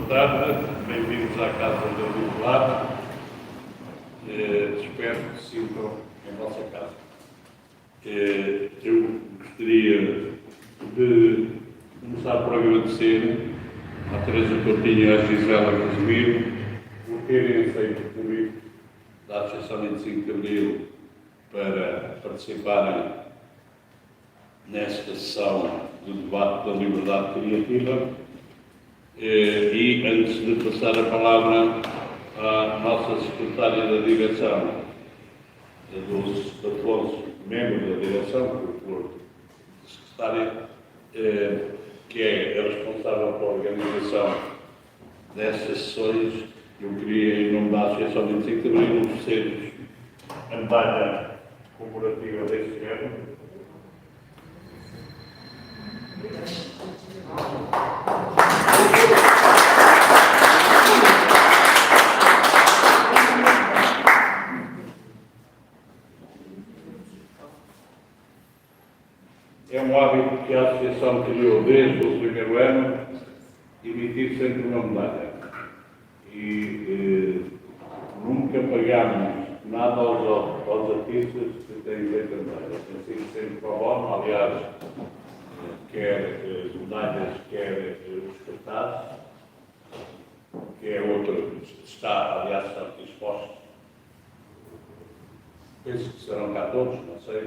tarde, bem-vindos à Casa da Liberdade. Espero que se sintam em vossa casa. Eu gostaria de começar por agradecer à Teresa Coutinho e à Gisela Casimiro por terem aceito o convite da Associação 25 de Abril para participarem nesta sessão do debate da liberdade criativa. E antes de passar a palavra à nossa secretária da direção, a Dulce Afonso, membro da direção, por secretária, que é a responsável pela organização destas sessões, eu queria, em nome da Associação 25 de Abril, oferecer-vos a medalha comemorativa deste ano. É um hábito que a Associação criou desde o primeiro ano, emitir sempre uma medalha. E nunca pagámos nada aos artistas que têm feito a medalha. Tem sido sempre para o bono, aliás, quer medalhas, quer os cartazes, que é outro que está aqui exposto. Penso que serão cá todos, não sei,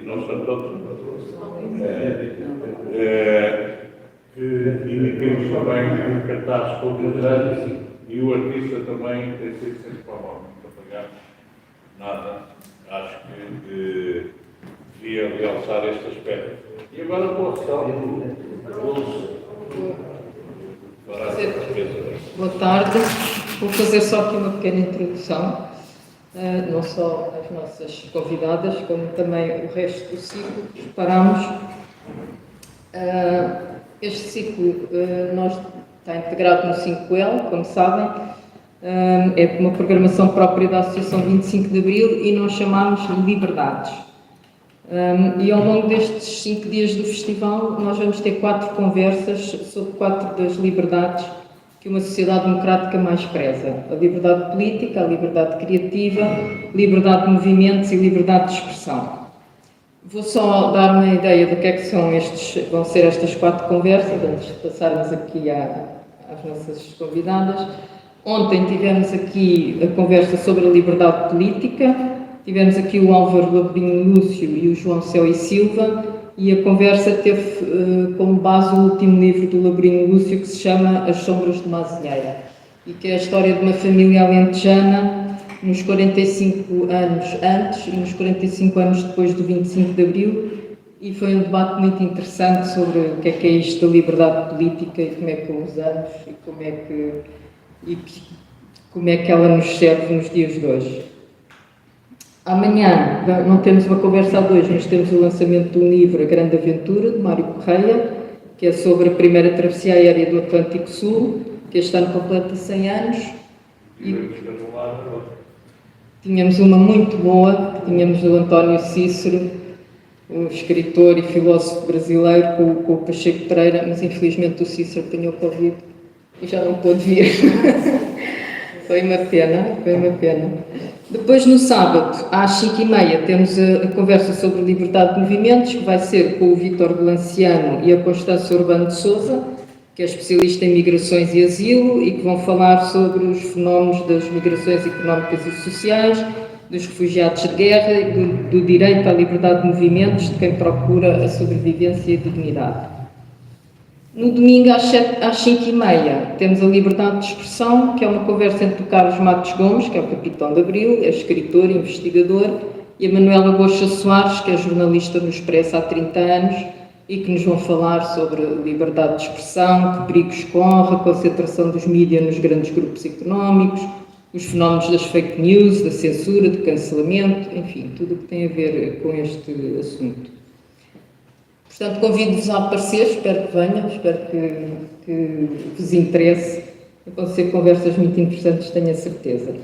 não são todos. Emitimos também um cartaz todos os anos e o artista também tem sido sempre para o bono, nunca pagar nada. Acho que devia realçar este aspecto. E agora vou Boa tarde. Vou fazer só aqui uma pequena introdução, não só às nossas convidadas, como também o resto do ciclo que preparamos. Este ciclo está integrado no 5L, como sabem, é uma programação própria da Associação 25 de Abril e nós chamamos Liberdades. E ao longo destes 5 dias do festival nós vamos ter 4 conversas sobre 4 das liberdades que uma sociedade democrática mais preza: a liberdade política, a liberdade criativa, liberdade de movimentos e liberdade de expressão. Vou só dar uma ideia do que é que vão ser estas 4 conversas, antes de passarmos aqui às nossas convidadas. Ontem tivemos aqui a conversa sobre a liberdade política, tivemos aqui o Álvaro Labrinho Lúcio e o João Céu e Silva, e a conversa teve como base o último livro do Labrinho Lúcio, que se chama As Sombras de Mazilheira, e que é a história de uma família alentejana nos 45 anos antes e nos 45 anos depois do 25 de Abril, e foi um debate muito interessante sobre o que é isto da liberdade política e como é que a usamos e como é que ela nos serve nos dias de hoje. Amanhã não temos uma conversa a dois, mas temos o lançamento de um livro, A Grande Aventura, de Mário Correia, que é sobre a primeira travessia aérea do Atlântico Sul, que este ano completa 100 anos. E tínhamos uma muito boa, que tínhamos o António Cícero, um escritor e filósofo brasileiro, com o Pacheco Pereira, mas infelizmente o Cícero apanhou Covid e já não pôde vir. Foi uma pena. Depois, no sábado, às 5h30, temos a conversa sobre liberdade de movimentos, que vai ser com o Vítor Glanciano e a Constância Urbano de Sousa, que é especialista em migrações e asilo, e que vão falar sobre os fenómenos das migrações económicas e sociais, dos refugiados de guerra e do direito à liberdade de movimentos de quem procura a sobrevivência e a dignidade. No domingo, às 5h30, temos a liberdade de expressão, que é uma conversa entre o Carlos Matos Gomes, que é o capitão de Abril, é escritor e investigador, e a Manuela Goxa Soares, que é jornalista no Expresso há 30 anos, e que nos vão falar sobre liberdade de expressão, que perigos corre, a concentração dos mídias nos grandes grupos económicos, os fenómenos das fake news, da censura, do cancelamento, enfim, tudo o que tem a ver com este assunto. Portanto, convido-vos a aparecer, espero que venham, espero que vos interesse. Vão ser conversas muito interessantes, tenho a certeza.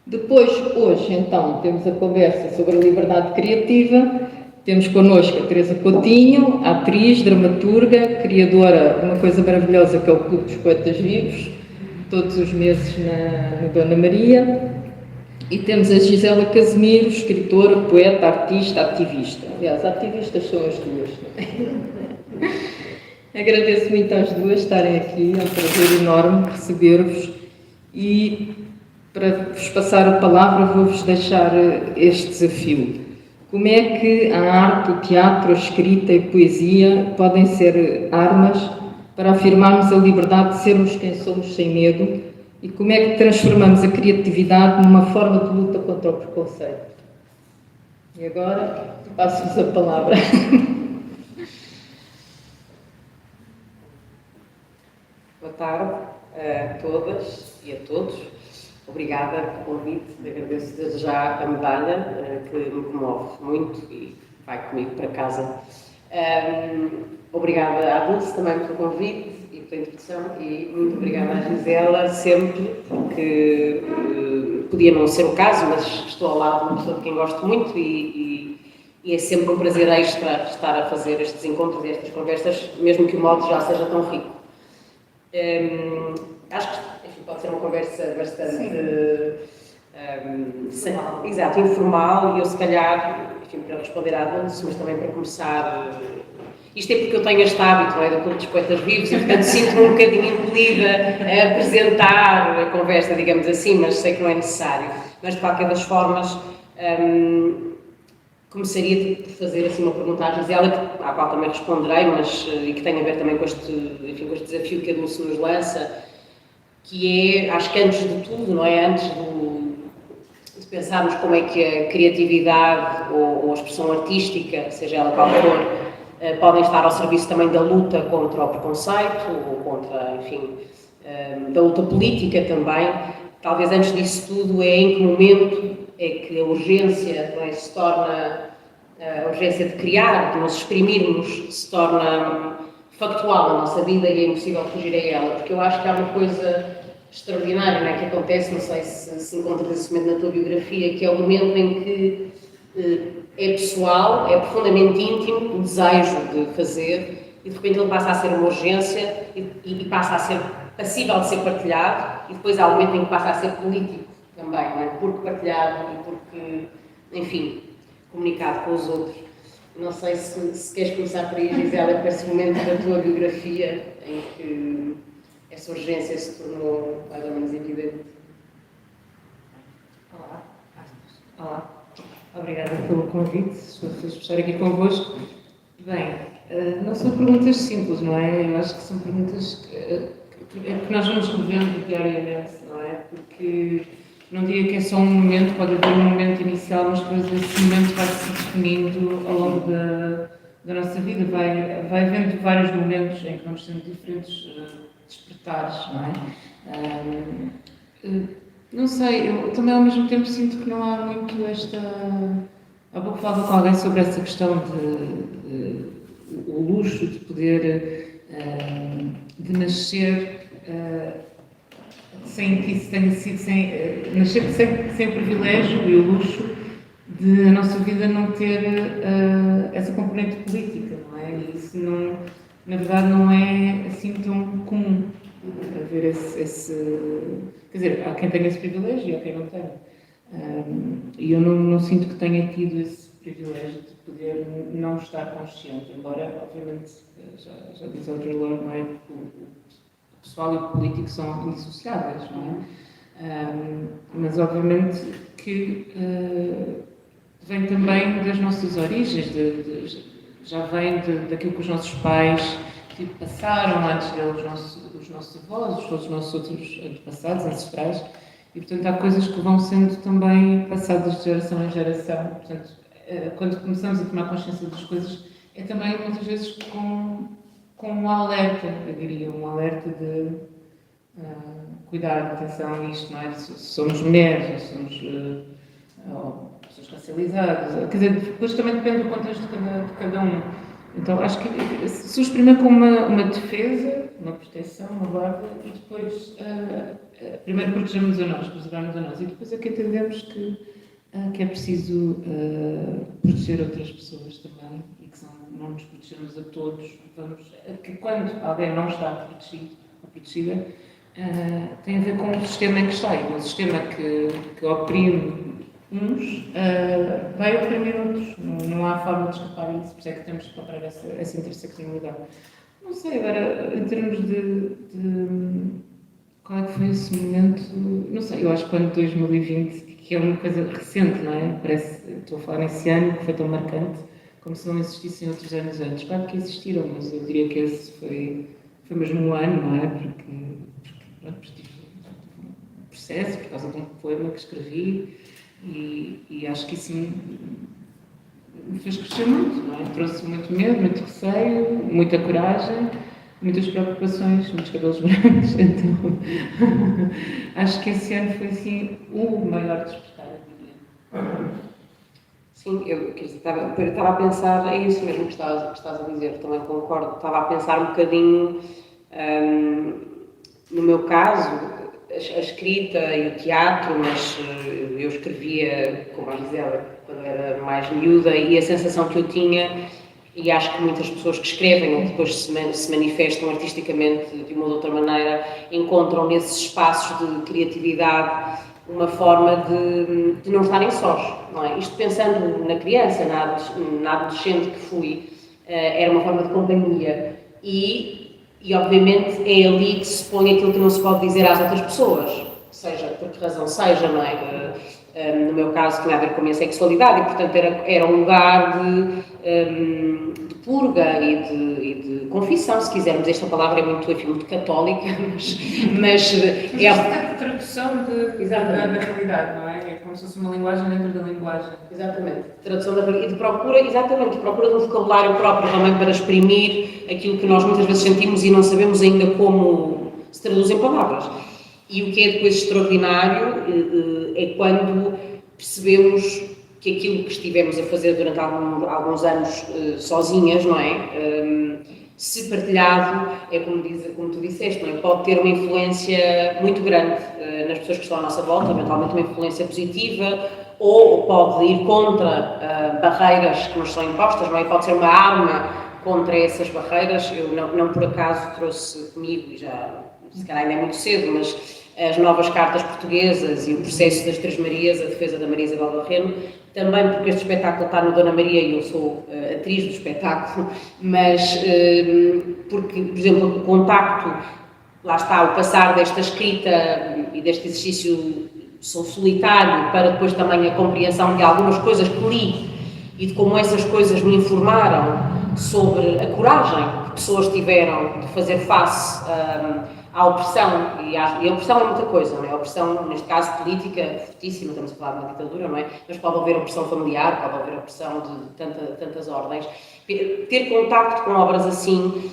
Depois, hoje, então, temos a conversa sobre a liberdade criativa, Temos connosco a Teresa Coutinho, atriz, dramaturga, criadora de uma coisa maravilhosa que é o Clube dos Poetas Vivos, todos os meses no Dona Maria. E temos a Gisela Casimiro, escritora, poeta, artista, ativista. Aliás, ativistas são as duas, não é? Agradeço muito às duas estarem aqui, é um prazer enorme receber-vos. E para vos passar a palavra, vou-vos deixar este desafio. Como é que a arte, o teatro, a escrita e a poesia podem ser armas para afirmarmos a liberdade de sermos quem somos sem medo? E como é que transformamos a criatividade numa forma de luta contra o preconceito? E agora passo-vos a palavra. Boa tarde a todas e a todos. Obrigada pelo convite. Agradeço desde já a medalha, que me comove muito e vai comigo para casa. Obrigada à Dulce também pelo convite e pela introdução e muito obrigada à Gisela sempre, porque podia não ser o caso, mas estou ao lado de uma pessoa de quem gosto muito e é sempre um prazer extra estar a fazer estes encontros e estas conversas, mesmo que o modo já seja tão rico. Acho que enfim, pode ser uma conversa bastante exato, informal e eu se calhar, enfim, para responder à Dulce, mas também para começar. Isto é porque eu tenho este hábito, não é, do Clube dos Poetas Vivos e, portanto, sinto-me um bocadinho impelida a apresentar a conversa, digamos assim, mas sei que não é necessário. Mas, de qualquer das formas, começaria por fazer assim, uma pergunta à Gisela, à qual também responderei, mas e que tem a ver também com este, enfim, com este desafio que a Dulce nos lança, que é, acho que antes de tudo, não é, antes de pensarmos como é que a criatividade ou a expressão artística, seja ela qual for, podem estar ao serviço também da luta contra o preconceito, ou contra, enfim, da luta política também. Talvez antes disso tudo é em que momento é que a urgência se torna, a urgência de criar, de nos exprimirmos, se torna factual na nossa vida e é impossível fugir a ela, porque eu acho que há uma coisa extraordinária, não é, que acontece, não sei se encontras esse momento na tua biografia, que é o momento em que é pessoal, é profundamente íntimo, o desejo de fazer, e de repente ele passa a ser uma urgência e passa a ser passível de ser partilhado, e depois há o momento em que passa a ser político também, não é? Porque partilhado e porque, enfim, comunicado com os outros. Não sei se queres começar por aí, Gisela, com esse momento da tua biografia em que essa urgência se tornou mais ou menos evidente. Olá. Obrigada pelo convite, estou feliz por estar aqui convosco. Bem, não são perguntas simples, não é? Eu acho que são perguntas que nós vamos revendo diariamente, não é? Porque não digo que é só um momento, pode haver um momento inicial, mas depois esse momento vai se definindo ao longo da nossa vida, vai havendo vários momentos em que vamos tendo diferentes despertares, não é? Não sei, eu também ao mesmo tempo sinto que não há muito esta... Há pouco falava com alguém sobre essa questão de o luxo de poder de nascer sem que isso tenha sido nascer sem o privilégio e o luxo de a nossa vida não ter essa componente política, não é? E isso não, na verdade não é assim tão comum haver esse quer dizer, há quem tenha esse privilégio e há quem não tenha. E eu não sinto que tenha tido esse privilégio de poder não estar consciente, embora, obviamente, já diz o Audre Lorde, não é? O pessoal e o político são indissociáveis, não é? Mas, obviamente, que vem também das nossas origens, já vem daquilo que os nossos pais passaram antes deles, os nossos avós, todos os nossos outros antepassados, ancestrais, e portanto há coisas que vão sendo também passadas de geração em geração. Portanto, quando começamos a tomar consciência das coisas, é também muitas vezes com um alerta, eu diria, um alerta de cuidado, atenção a isto, não é? Se somos mulheres, ou somos pessoas racializadas, quer dizer, depois também depende do contexto de cada um. Então, acho que surge primeiro como uma defesa, uma proteção, uma guarda, e depois, primeiro protegemos a nós, preservamos a nós, e depois é que entendemos que que é preciso proteger outras pessoas também e que não nos protegemos a todos. Que quando alguém não está protegido ou protegida, tem a ver com o sistema em que está e com o sistema que oprime uns, vai oprimir outros. Não há forma de escapar a isso, por isso é que temos que encontrar essa interseccionalidade. Não sei, agora, em termos de qual é que foi esse momento, não sei, eu acho que o ano de 2020, que é uma coisa recente, não é? Parece, estou a falar nesse ano que foi tão marcante, como se não existissem outros anos antes. Claro que existiram, mas eu diria que esse foi mesmo um ano, não é? Porque tive um processo por causa de um poema que escrevi e acho que isso me fez crescer muito, não é? Trouxe muito medo, muito receio, muita coragem, muitas preocupações, muitos cabelos brancos, então acho que esse ano foi assim o maior despertar, eu diria. Sim, eu estava a pensar, é isso mesmo que estás a dizer, também concordo. Estava a pensar um bocadinho, no meu caso, a escrita e o teatro, mas eu escrevia, como a Gisela, quando era mais miúda, e a sensação que eu tinha, e acho que muitas pessoas que escrevem ou depois se manifestam artisticamente de uma ou de outra maneira, encontram nesses espaços de criatividade uma forma de não estarem sós, não é? Isto pensando na criança, na adolescente que fui, era uma forma de companhia e obviamente é ali que se põe aquilo que não se pode dizer às outras pessoas, seja por que razão seja, não é? No meu caso tinha a ver com a minha sexualidade e portanto era um lugar de purga e de confissão, se quisermos. Esta palavra é muito, enfim, muito católica, mas é a tradução da realidade, não é? É como se fosse uma linguagem dentro da linguagem. Exatamente. Tradução da realidade e de procura de um vocabulário próprio também para exprimir aquilo que nós muitas vezes sentimos e não sabemos ainda como se traduz em palavras. E o que é depois extraordinário é quando percebemos que aquilo que estivemos a fazer durante alguns anos sozinhas, não é? Se partilhado, é como tu disseste, não é? Pode ter uma influência muito grande nas pessoas que estão à nossa volta, eventualmente uma influência positiva, ou pode ir contra barreiras que nos são impostas, não é? Pode ser uma arma contra essas barreiras. Eu não por acaso trouxe comigo, e já se calhar ainda é muito cedo, mas as novas cartas portuguesas e o processo das Três Marias, a defesa da Maria Isabel Barreno, também porque este espetáculo está no Dona Maria e eu sou atriz do espetáculo, mas porque, por exemplo, o contacto, lá está, o passar desta escrita e deste exercício solitário para depois também a compreensão de algumas coisas que li e de como essas coisas me informaram sobre a coragem que pessoas tiveram de fazer face à opressão, e a opressão é muita coisa, não é? A opressão, neste caso, política, fortíssima, estamos a falar de uma ditadura, não é? Mas pode haver opressão familiar, pode haver opressão de tantas ordens. Ter contacto com obras assim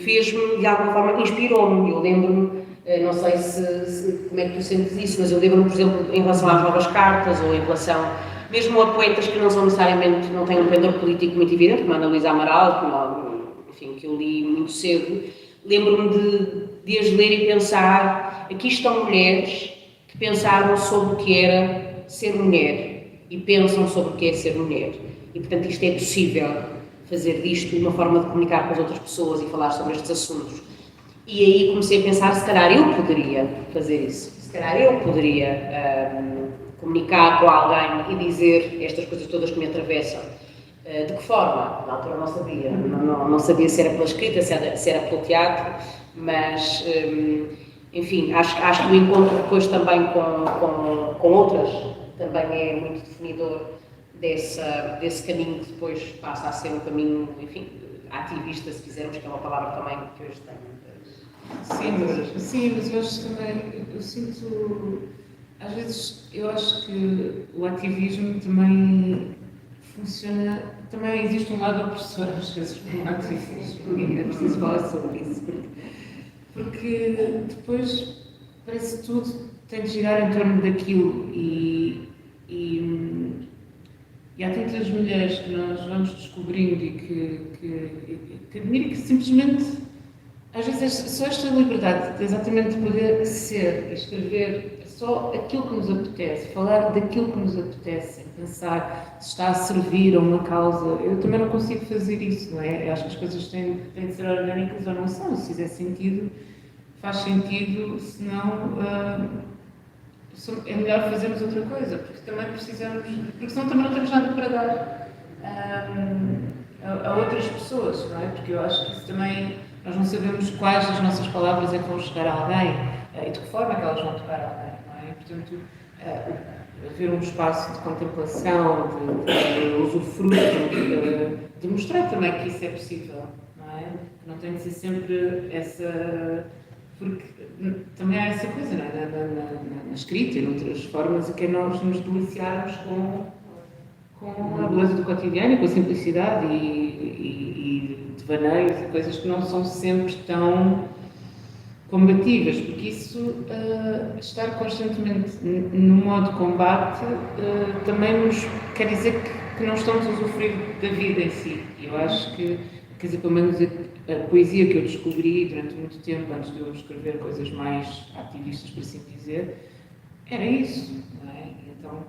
fez-me, de alguma forma, inspirou-me. Eu lembro-me, não sei como é que tu sentes isso, mas eu lembro-me, por exemplo, em relação às novas cartas, ou em relação mesmo a poetas que não são necessariamente, não têm um pendor político muito evidente, como a Ana Luísa Amaral, enfim, que eu li muito cedo. Lembro-me de as ler e pensar, aqui estão mulheres que pensaram sobre o que era ser mulher e pensam sobre o que é ser mulher. E, portanto, isto é possível, fazer disto uma forma de comunicar com as outras pessoas e falar sobre estes assuntos. E aí comecei a pensar, se calhar eu poderia fazer isso, se calhar eu poderia comunicar com alguém e dizer estas coisas todas que me atravessam. De que forma? Na altura não sabia. Não sabia se era pela escrita, se era pelo teatro, mas, enfim, acho que o encontro depois também com outras também é muito definidor desse caminho que depois passa a ser um caminho, enfim, ativista, se quisermos, que é uma palavra também que hoje tenho. Sim, mas eu acho também, eu sinto, às vezes, eu acho que o ativismo também funciona, também existe um lado opressor às vezes no ativismo, e é preciso falar sobre isso, porque depois parece que tudo tem de girar em torno daquilo e há tantas mulheres que nós vamos descobrindo e que admiro que simplesmente, às vezes, só esta liberdade de exatamente poder ser, escrever só aquilo que nos apetece, falar daquilo que nos apetece, pensar se está a servir a uma causa. Eu também não consigo fazer isso, não é? Eu acho que as coisas têm de ser orgânicas ou não são. Se fizer sentido, faz sentido, senão é melhor fazermos outra coisa, porque também precisamos, porque senão também não temos nada para dar a outras pessoas, não é? Porque eu acho que isso também, nós não sabemos quais das nossas palavras é que vão chegar a alguém e de que forma é que elas vão tocar a alguém, não é? Portanto, haver um espaço de contemplação, de usufruto, de mostrar também que isso é possível, não é? Não tem de ser sempre essa... Porque também há essa coisa, não é? Na escrita e noutras formas, que é nós nos deliciarmos com a beleza do cotidiano, com a simplicidade e devaneios e coisas que não são sempre tão combativas, porque isso, estar constantemente no modo combate, também nos quer dizer que não estamos a usufruir da vida em si. Eu acho que, quer dizer, pelo menos a poesia que eu descobri durante muito tempo, antes de eu escrever coisas mais ativistas, por assim dizer, era isso, não é? Então,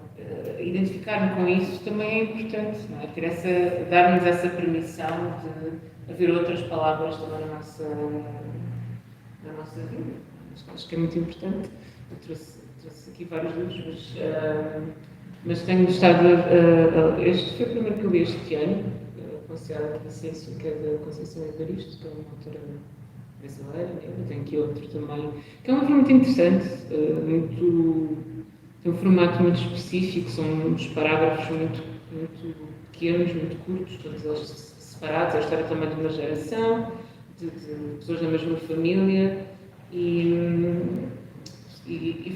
identificar-me com isso também é importante, não é? Dar-nos essa permissão de haver outras palavras também na nossa vida. Acho que é muito importante. Eu trouxe aqui vários livros, mas tenho estado este foi o primeiro que eu li este ano, Conceição da Ciência, que é da Conceição Evaristo, que é uma autora brasileira. Eu tenho aqui outro também, que é um livro muito interessante, tem um formato muito específico, são uns parágrafos muito pequenos, muito curtos, todos eles separados, é a história também de uma geração, de pessoas da mesma família, e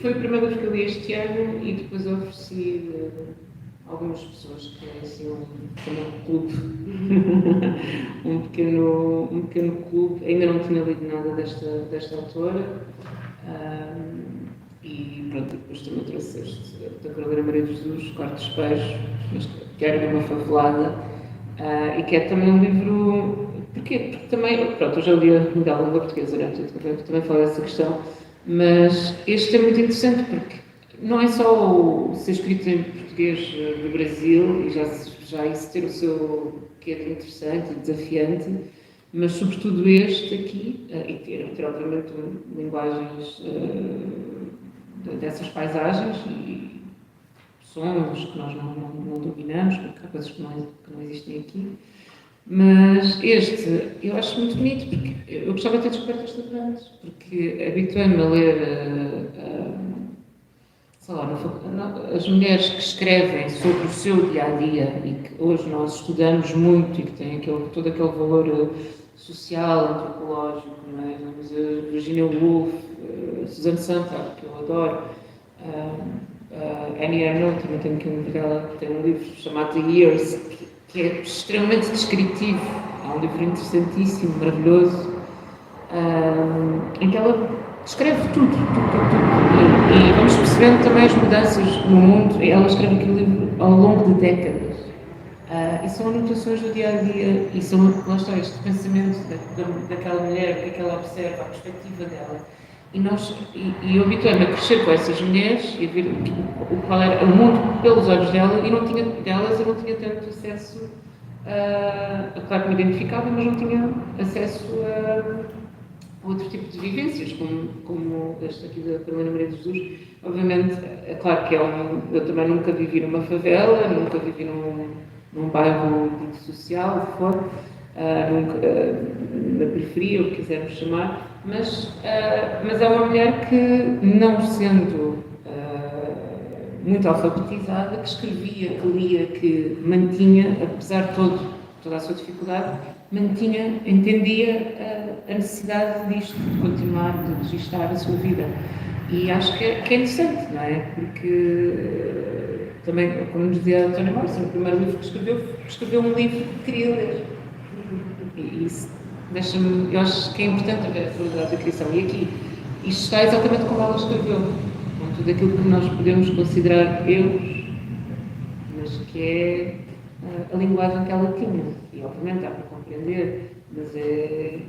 foi o primeiro livro que eu li este ano, e depois ofereci algumas pessoas que têm assim um clube, um pequeno clube. Ainda não tinha lido nada desta autora, e pronto, depois também trouxe este da Carolina Maria de Jesus, Quarto Espejo, que era de uma favelada, e que é também um livro. Porquê? Porque também, pronto, eu já li a Miguel Língua Portuguesa, né? Também falo dessa questão, mas este é muito interessante porque não é só ser escrito em português do Brasil, e já isso ter o seu quê de interessante e desafiante, mas sobretudo este aqui, e ter obviamente linguagens dessas paisagens e sons que nós não dominamos, porque há coisas que não existem aqui. Mas este eu acho muito bonito, porque eu gostava de ter descoberto este livro antes, porque habituei-me a ler sei lá, as mulheres que escrevem sobre o seu dia-a-dia e que hoje nós estudamos muito e que têm todo aquele valor social, antropológico, não é? Vamos a Virginia Woolf, Susan Sontag, que eu adoro, Annie Ernaux, também tenho aqui um livro dela, que tem um livro chamado The Years, que é extremamente descritivo, é um livro interessantíssimo, maravilhoso, em que ela escreve tudo. E vamos percebendo também as mudanças no mundo. Ela escreve aquele livro ao longo de décadas. E são anotações do dia-a-dia, e são, lá está, este pensamento daquela mulher, o que é que ela observa, a perspectiva dela. E eu habituei-me a crescer com essas mulheres e a ver qual era o mundo pelos olhos dela, e eu não tinha tanto acesso claro que me identificava, mas não tinha acesso a outro tipo de vivências, como este aqui da Carolina Maria de Jesus. Obviamente, é claro que eu também nunca vivi numa favela, nunca vivi num bairro dito social, fora, nunca, na periferia, o que quisermos chamar, mas é uma mulher que, não sendo muito alfabetizada, que escrevia, que lia, que mantinha, apesar de toda a sua dificuldade, entendia a necessidade disto, de continuar, de registar a sua vida. E acho que é interessante, não é? Porque também, como nos dizia a Antónia Morrison, no primeiro livro que escreveu um livro que queria ler. E isso deixa-me, eu acho que é importante haver a pluralidade da criação. E aqui, isto está exatamente como ela escreveu, com tudo aquilo que nós podemos considerar erros, mas que é a linguagem que ela tinha. E obviamente dá para compreender, mas é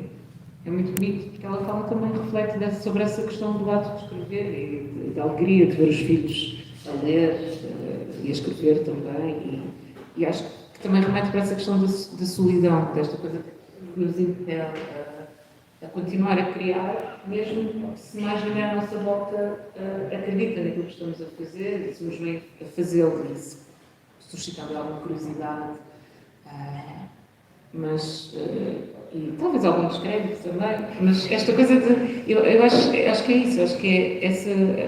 é muito bonito, porque ela fala também, reflete sobre essa questão do ato de escrever e da alegria de ver os filhos a ler e a escrever também. E acho que também remete para essa questão da solidão, desta coisa que nos impele a continuar a criar, mesmo se mais ninguém à nossa volta acredita naquilo que estamos a fazer, e se nos vem a fazê-lo e se suscitando alguma curiosidade. E talvez algum descrédito também, mas esta coisa de. Eu acho que é isso, acho que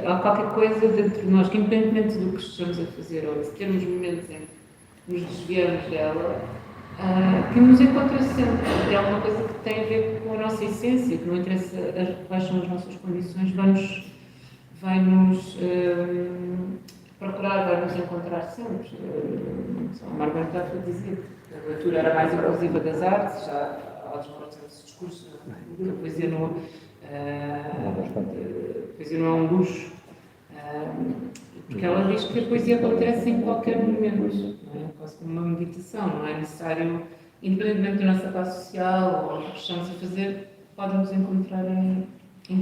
há qualquer coisa dentro de nós que, independentemente do que estejamos a fazer ou de termos momentos em que nos desviamos dela, que nos encontra sempre. É alguma coisa que tem a ver com a nossa essência, que não interessa quais são as nossas condições, vai-nos procurar, vai-nos encontrar sempre. A Margaret Thatcher dizia que a leitura era mais inclusiva das artes, já ela desmontou esse discurso, que a poesia não é um luxo, porque ela diz que a poesia acontece em qualquer momento, não é? Quase como uma meditação, não é necessário, independentemente da nossa classe social ou do que estamos a fazer, podemos encontrar em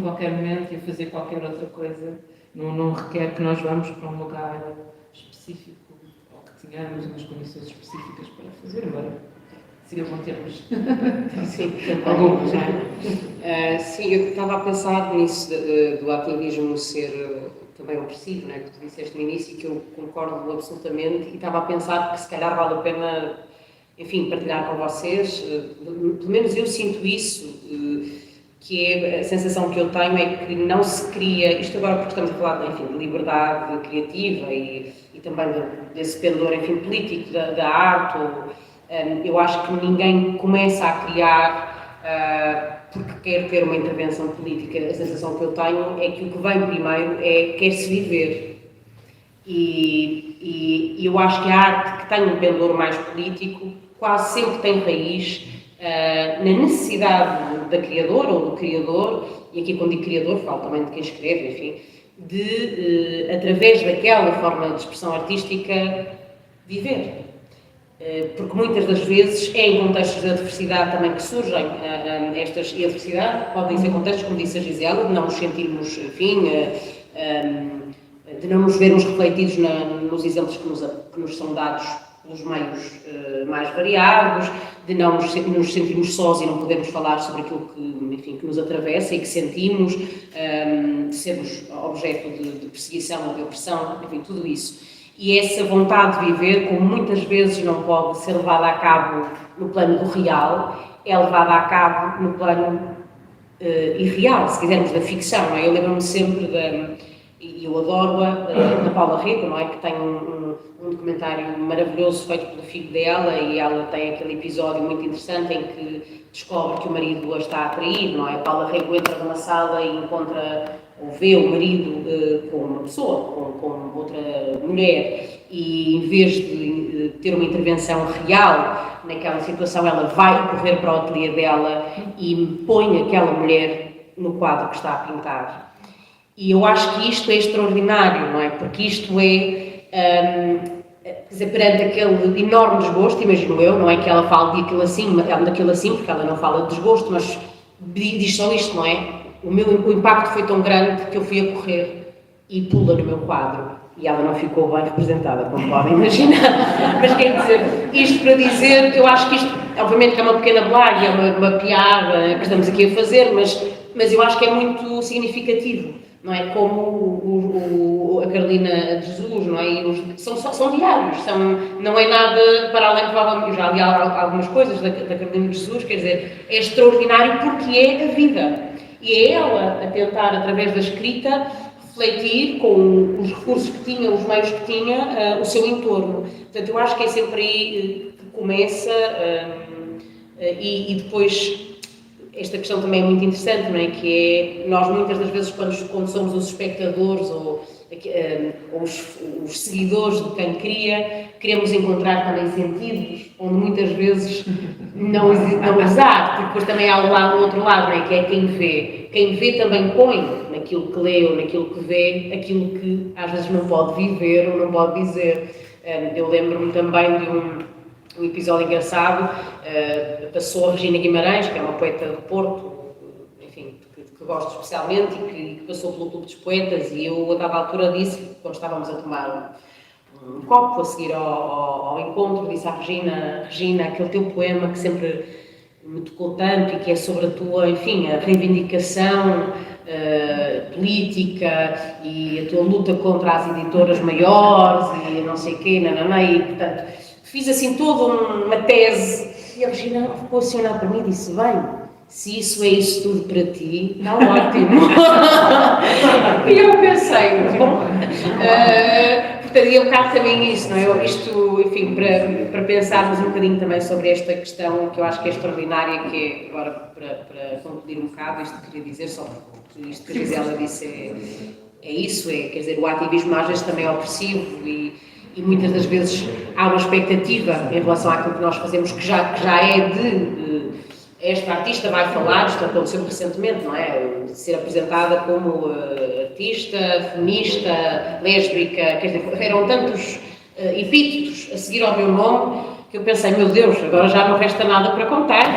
qualquer momento e a fazer qualquer outra coisa. Não requer que nós vamos para um lugar específico ou que tenhamos umas condições específicas para fazer, embora seria bom termos. Sim, alguns, não é? Sim, eu estava a pensar nisso do ativismo ser também opressivo, não é? Que tu disseste no início e que eu concordo absolutamente, e estava a pensar que se calhar vale a pena, enfim, partilhar com vocês, pelo menos eu sinto isso, que é a sensação que eu tenho é que não se cria, isto agora porque estamos a falar, enfim, de liberdade criativa e também desse pendor, enfim, político da arte, eu acho que ninguém começa a criar porque quer ter uma intervenção política. A sensação que eu tenho é que o que vem primeiro quer-se viver. E eu acho que a arte que tem um pendor mais político quase sempre tem raiz na necessidade da criadora ou do criador, e aqui quando digo criador falo também de quem escreve, enfim, de, através daquela forma de expressão artística, viver. Porque muitas das vezes é em contextos de adversidade também que surgem estas, e adversidade podem ser contextos, como disse a Gisela, de não nos sentirmos, enfim, de não nos vermos refletidos nos exemplos que nos são dados pelos meios mais variados, de não nos sentirmos sós e não podermos falar sobre aquilo que, enfim, que nos atravessa e que sentimos, de sermos objeto de perseguição ou de opressão, enfim, tudo isso. E essa vontade de viver, como muitas vezes não pode ser levada a cabo no plano do real, é levada a cabo no plano irreal, se quisermos, da ficção. Não é? Eu lembro-me sempre e eu adoro-a, da Paula Rego, não é? Que tem um documentário maravilhoso feito pelo filho dela, e ela tem aquele episódio muito interessante em que descobre que o marido a está a trair, não é? A Paula Rego entra numa sala e encontra ou vê o marido com uma pessoa, com outra mulher, e em vez de ter uma intervenção real naquela situação, ela vai correr para o ateliê dela e põe aquela mulher no quadro que está a pintar. E eu acho que isto é extraordinário, não é? Porque isto quer dizer, perante aquele enorme desgosto, imagino eu, não é que ela fale daquilo assim, porque ela não fala de desgosto, mas diz só isto, não é? O impacto foi tão grande que eu fui a correr e pula no meu quadro. E ela não ficou bem representada, como podem imaginar. Mas quer dizer, isto para dizer, eu acho que isto, obviamente que é uma pequena blaga, é uma piada que estamos aqui a fazer, mas eu acho que é muito significativo, não é? Como a Carolina de Jesus, não é? São diários, não é nada para além, provavelmente, eu já li algumas coisas da Carolina de Jesus, quer dizer, é extraordinário porque é a vida. E é ela a tentar, através da escrita, refletir com os recursos que tinha, os meios que tinha, o seu entorno. Portanto, eu acho que é sempre aí que começa e depois esta questão também é muito interessante, não é? Que é, nós muitas das vezes quando somos os espectadores ou os seguidores de quem cria, queremos encontrar também sentidos, onde muitas vezes não há, porque depois também há o outro lado, não é? Que é quem vê. Quem vê também põe naquilo que lê ou naquilo que vê, aquilo que às vezes não pode viver ou não pode dizer. Eu lembro-me também de um episódio engraçado, passou a Regina Guimarães, que é uma poeta do Porto, gosto especialmente e que passou pelo Clube dos Poetas, e eu, a dada altura, disse, quando estávamos a tomar um copo a seguir ao encontro, disse à Regina, aquele teu poema que sempre me tocou tanto e que é sobre a tua, enfim, a reivindicação política e a tua luta contra as editoras maiores e não sei o quê, e portanto, fiz assim toda uma tese, e a Regina ficou assim a olhar para mim e disse, bem, se isso é isso tudo para ti, está ótimo. E eu pensei, bom, portanto, eu cá também isso, não é? Isto, enfim, para pensarmos um bocadinho também sobre esta questão que eu acho que é extraordinária, que é, agora para concluir um bocado, isto que queria dizer, só porque isto que a Gisela disse é isso, quer dizer, o ativismo às vezes também é opressivo e muitas das vezes há uma expectativa em relação àquilo que nós fazemos que já é de esta artista vai falar, isto aconteceu recentemente, não é? De ser apresentada como artista, feminista, lésbica, quer dizer, eram tantos epítetos a seguir ao meu nome que eu pensei, meu Deus, agora já não resta nada para contar.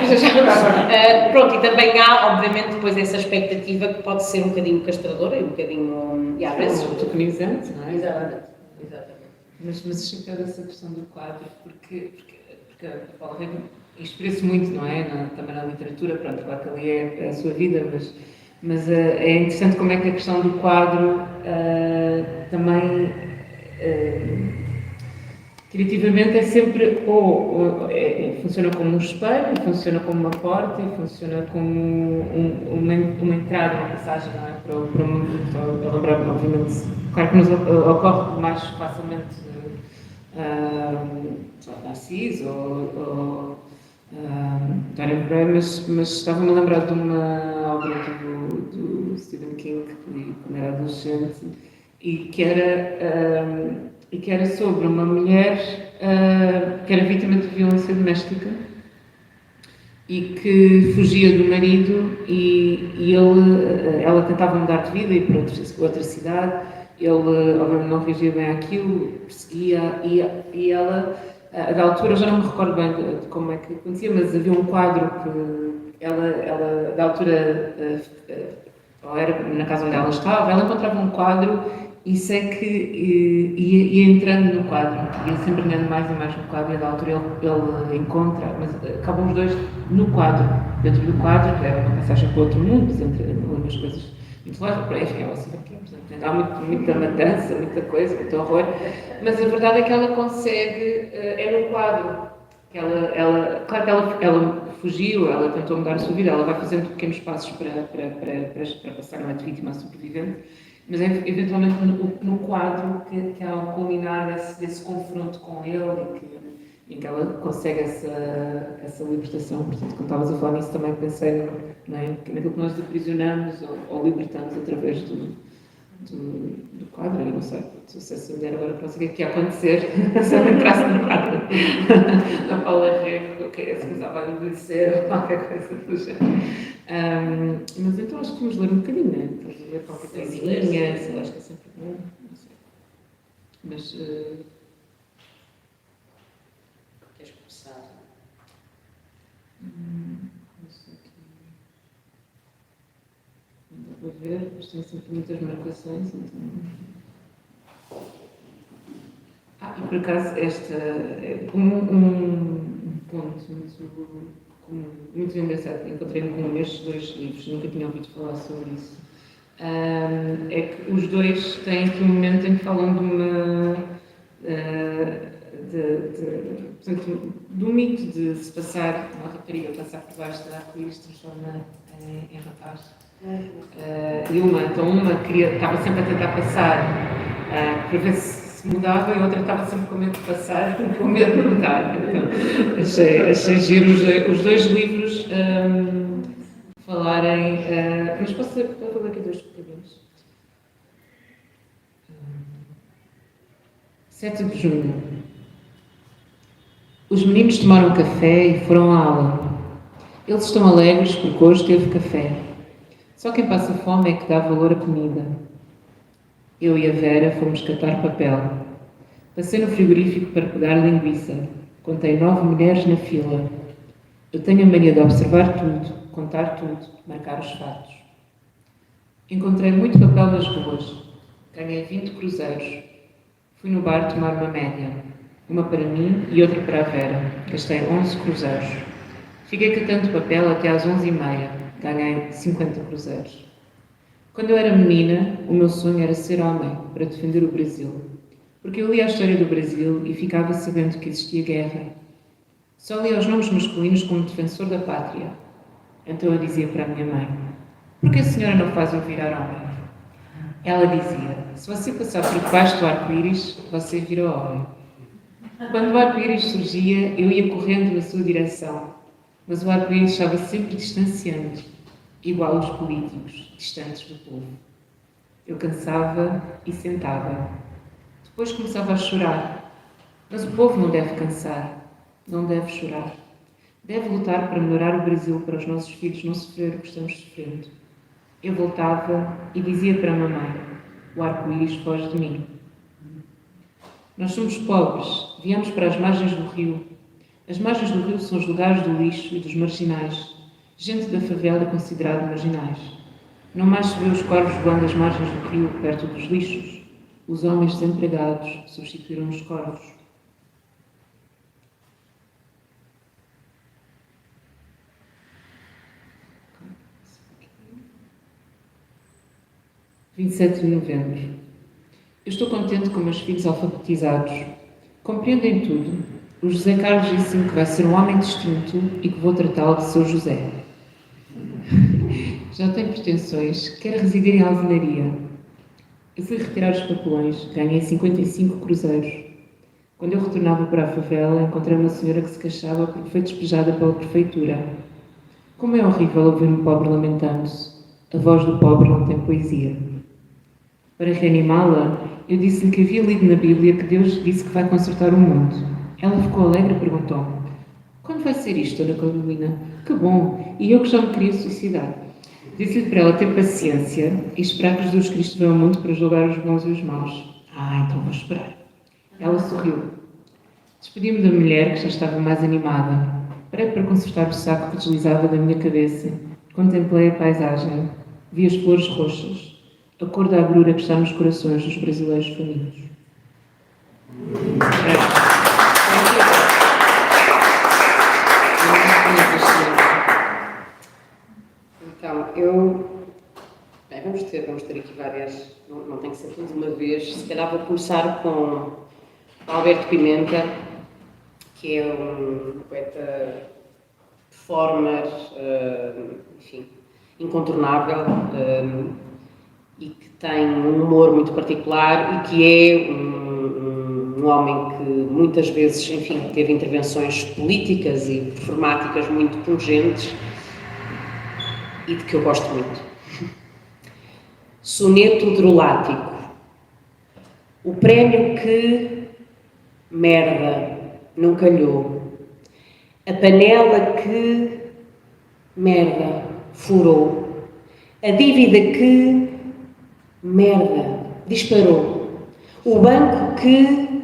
Pronto, e também há, obviamente, depois essa expectativa que pode ser um bocadinho castradora e um bocadinho, e às vezes... tokenizante, não é? Exatamente. Mas achei que era essa questão do quadro, porque a Paula Rego inspira-se muito, não é? Também na literatura, pronto, claro que ali é a sua vida, mas é interessante como é que a questão do quadro também criativamente é sempre funciona como um espelho, funciona como uma porta e funciona como uma entrada, uma passagem, não é? Para o mundo. Estou a lembrar-me, obviamente, claro que nos ocorre mais facilmente Narciso ou Dorian Gray, mas estava-me a lembrar de uma obra do Stephen King que li quando era adolescente e que era sobre uma mulher que era vítima de violência doméstica e que fugia do marido e ela tentava mudar de vida e para outra cidade. Ele, obviamente, não reagia bem àquilo, perseguia e ela, a da altura, já não me recordo bem de como é que acontecia, mas havia um quadro que ela da altura, ou era na casa onde ela estava, ela encontrava um quadro e sei que ia entrando no quadro, ia sempre andando mais e mais no quadro, e da altura ele encontra, mas acabam os dois no quadro, dentro do quadro, que era uma passagem para outro mundo, entre umas coisas muito longe, por aí, enfim, ela sabe que há muita matança, muita coisa, muito horror, mas a verdade é que ela consegue, é no quadro, que claro que ela fugiu, ela tentou mudar a sua vida, ela vai fazendo pequenos passos para passar uma vítima a sobrevivente, mas é eventualmente no quadro que há um culminar desse confronto com ele e que ela consegue essa libertação. Portanto, quando estavas a falar nisso, também pensei naquilo que nós aprisionamos ou libertamos através do quadro. Eu não sei se essa mulher agora consegue o que ia acontecer se ela entrasse no quadro da Paula Rego, que se começava a envelhecer ou qualquer coisa do género. Mas então acho que vamos ler um bocadinho, né? Estás a ler qualquer coisinha, acho que é sempre bom, não sei. Mas... Queres começar? Não sei aqui. Não dá para ver, mas tem sempre muitas marcações, então... e por acaso esta é um ponto muito engraçado que encontrei nestes dois livros, nunca tinha ouvido falar sobre isso. É que os dois têm aqui um momento em que falam de uma... portanto, do mito de se passar, uma rapariga passar por baixo da arco-íris se transforma em rapaz. E uma estava sempre a tentar passar para ver se mudava e a outra estava sempre com medo de passar com medo de mudar. Então, achei giro os dois livros falarem. Mas posso ler aqui dois bocadinhos. 7 de junho. Os meninos tomaram café e foram à aula. Eles estão alegres porque hoje teve café. Só quem passa fome é que dá valor à comida. Eu e a Vera fomos catar papel. Passei no frigorífico para pegar linguiça. Contei 9 mulheres na fila. Eu tenho a mania de observar tudo, contar tudo, marcar os fatos. Encontrei muito papel nas ruas. Ganhei 20 cruzeiros. Fui no bar tomar uma média. Uma para mim e outra para a Vera. Gastei 11 cruzeiros. Fiquei catando papel até às 11h30. Ganhei 50 cruzeiros. Quando eu era menina, o meu sonho era ser homem, para defender o Brasil. Porque eu lia a história do Brasil e ficava sabendo que existia guerra. Só lia os nomes masculinos como defensor da pátria. Então eu dizia para a minha mãe: por que a senhora não faz eu virar homem? Ela dizia: se você passar por debaixo do arco-íris, você vira homem. Quando o arco-íris surgia, eu ia correndo na sua direção. Mas o arco-íris estava sempre distanciante, igual os políticos, distantes do povo. Eu cansava e sentava. Depois começava a chorar. Mas o povo não deve cansar, não deve chorar. Deve lutar para melhorar o Brasil, para os nossos filhos não sofrer o que estamos sofrendo. Eu voltava e dizia para a mamãe: o arco-íris foge de mim. Nós somos pobres, viemos para as margens do rio. As margens do rio são os lugares do lixo e dos marginais. Gente da favela é considerada marginais. Não mais se vê os corvos voando às margens do rio, perto dos lixos. Os homens desempregados substituíram os corvos. (27 de novembro). Eu estou contente com meus filhos alfabetizados. Compreendem tudo. O José Carlos disse-me que vai ser um homem distinto e que vou tratá-lo de seu José. Já tem pretensões, quer residir em alvenaria. Eu fui retirar os papelões, ganhei 55 cruzeiros. Quando eu retornava para a favela, encontrei uma senhora que se queixava porque foi despejada pela prefeitura. Como é horrível ouvir um pobre lamentando-se. A voz do pobre não tem poesia. Para reanimá-la, eu disse-lhe que havia lido na Bíblia que Deus disse que vai consertar o mundo. Ela ficou alegre e perguntou-me: quando vai ser isto, Dona Carolina? Que bom! E eu que já me queria suicidar. Disse-lhe para ela ter paciência e esperar que Jesus Cristo veio ao mundo para julgar os bons e os maus. Então vou esperar. Ela sorriu. Despedi-me da mulher, que já estava mais animada. Parei para consertar o saco que deslizava da minha cabeça. Contemplei a paisagem. Vi as flores roxas. A cor da agrura que está nos corações dos brasileiros famintos. Então, vamos ter aqui várias, não tem que ser tudo de uma vez. Se calhar vou começar com Alberto Pimenta, que é um poeta, performer, enfim, incontornável, e que tem um humor muito particular e que é um homem que muitas vezes, enfim, teve intervenções políticas e performáticas muito pungentes e de que eu gosto muito. Soneto Drolático. O prémio que, merda, não calhou. A panela que, merda, furou. A dívida que, merda, disparou. O banco que,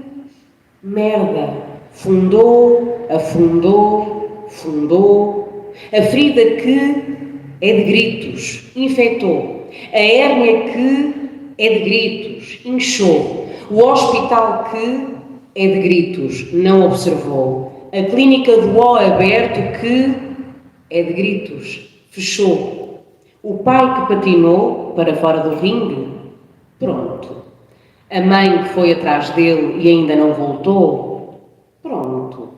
merda, fundou, afundou, fundou. A ferida que é de gritos, infectou. A hérnia que é de gritos, inchou. O hospital que é de gritos, não observou. A clínica do O aberto que é de gritos, fechou. O pai que patinou para fora do ringue, pronto. A mãe que foi atrás dele e ainda não voltou, pronto.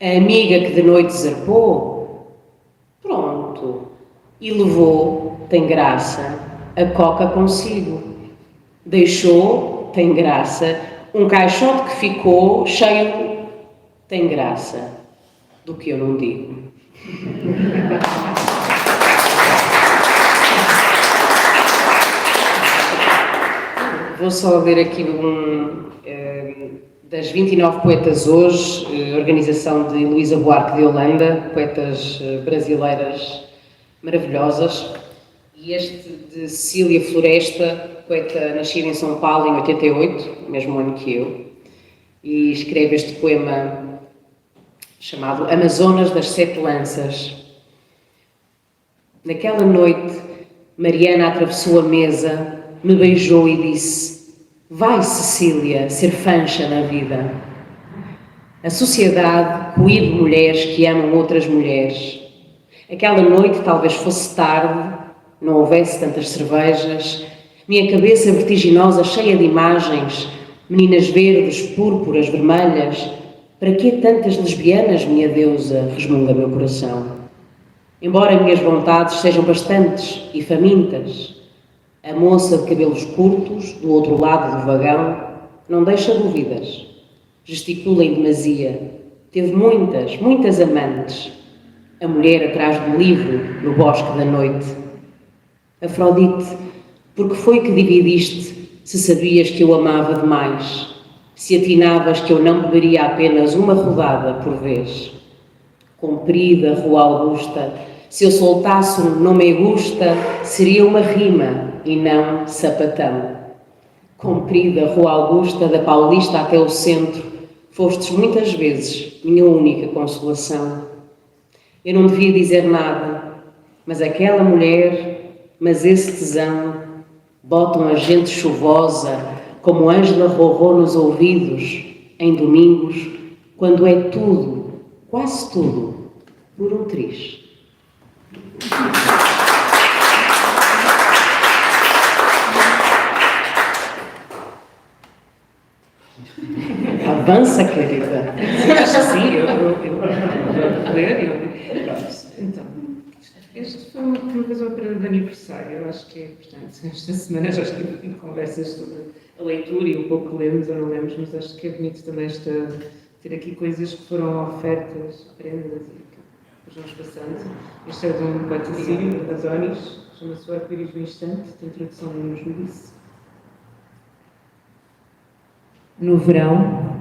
A amiga que de noite zarpou, pronto. E levou, tem graça, a coca consigo. Deixou, tem graça, um caixote que ficou cheio, tem graça. Do que eu não digo. Vou só ler aqui das 29 poetas hoje, organização de Luísa Buarque de Holanda, poetas brasileiras maravilhosas, e este de Cecília Floresta, poeta nascida em São Paulo em 88, mesmo ano que eu, e escreve este poema chamado Amazonas das Sete Lanças. Naquela noite Mariana atravessou a mesa, me beijou e disse: vai, Cecília, ser fancha na vida. A sociedade coíbe mulheres que amam outras mulheres. Aquela noite talvez fosse tarde, não houvesse tantas cervejas, minha cabeça vertiginosa cheia de imagens, meninas verdes, púrpuras, vermelhas. Para que tantas lesbianas, minha deusa? Resmunga meu coração. Embora minhas vontades sejam bastantes e famintas, a moça de cabelos curtos, do outro lado do vagão, não deixa dúvidas. Gesticula em demasia. Teve muitas, muitas amantes. A mulher atrás do livro, no bosque da noite. Afrodite, porque foi que dividiste, se sabias que eu amava demais, se atinavas que eu não beberia apenas uma rodada por vez. Comprida Rua Augusta, se eu soltasse um não me gusta, seria uma rima e não sapatão. Comprida Rua Augusta, da Paulista até o centro, fostes muitas vezes minha única consolação. Eu não devia dizer nada, mas aquela mulher, mas esse tesão, botam a gente chuvosa, como Ângela Rorró nos ouvidos, em domingos, quando é tudo, quase tudo, por um triz. Avança, querida. Acho que sim, eu ler e ouvir. Então, este foi uma vez uma prenda de aniversário, eu acho que é importante. Esta semana já estive em conversas sobre a leitura e um pouco que lemos ou não lemos, mas acho que é bonito também ter aqui coisas que foram ofertas, prendas e que vamos passando. Este é de um poeta sírio, Adonis, chama-se O Arco-Íris do Instante, tem tradução no Judice. No verão,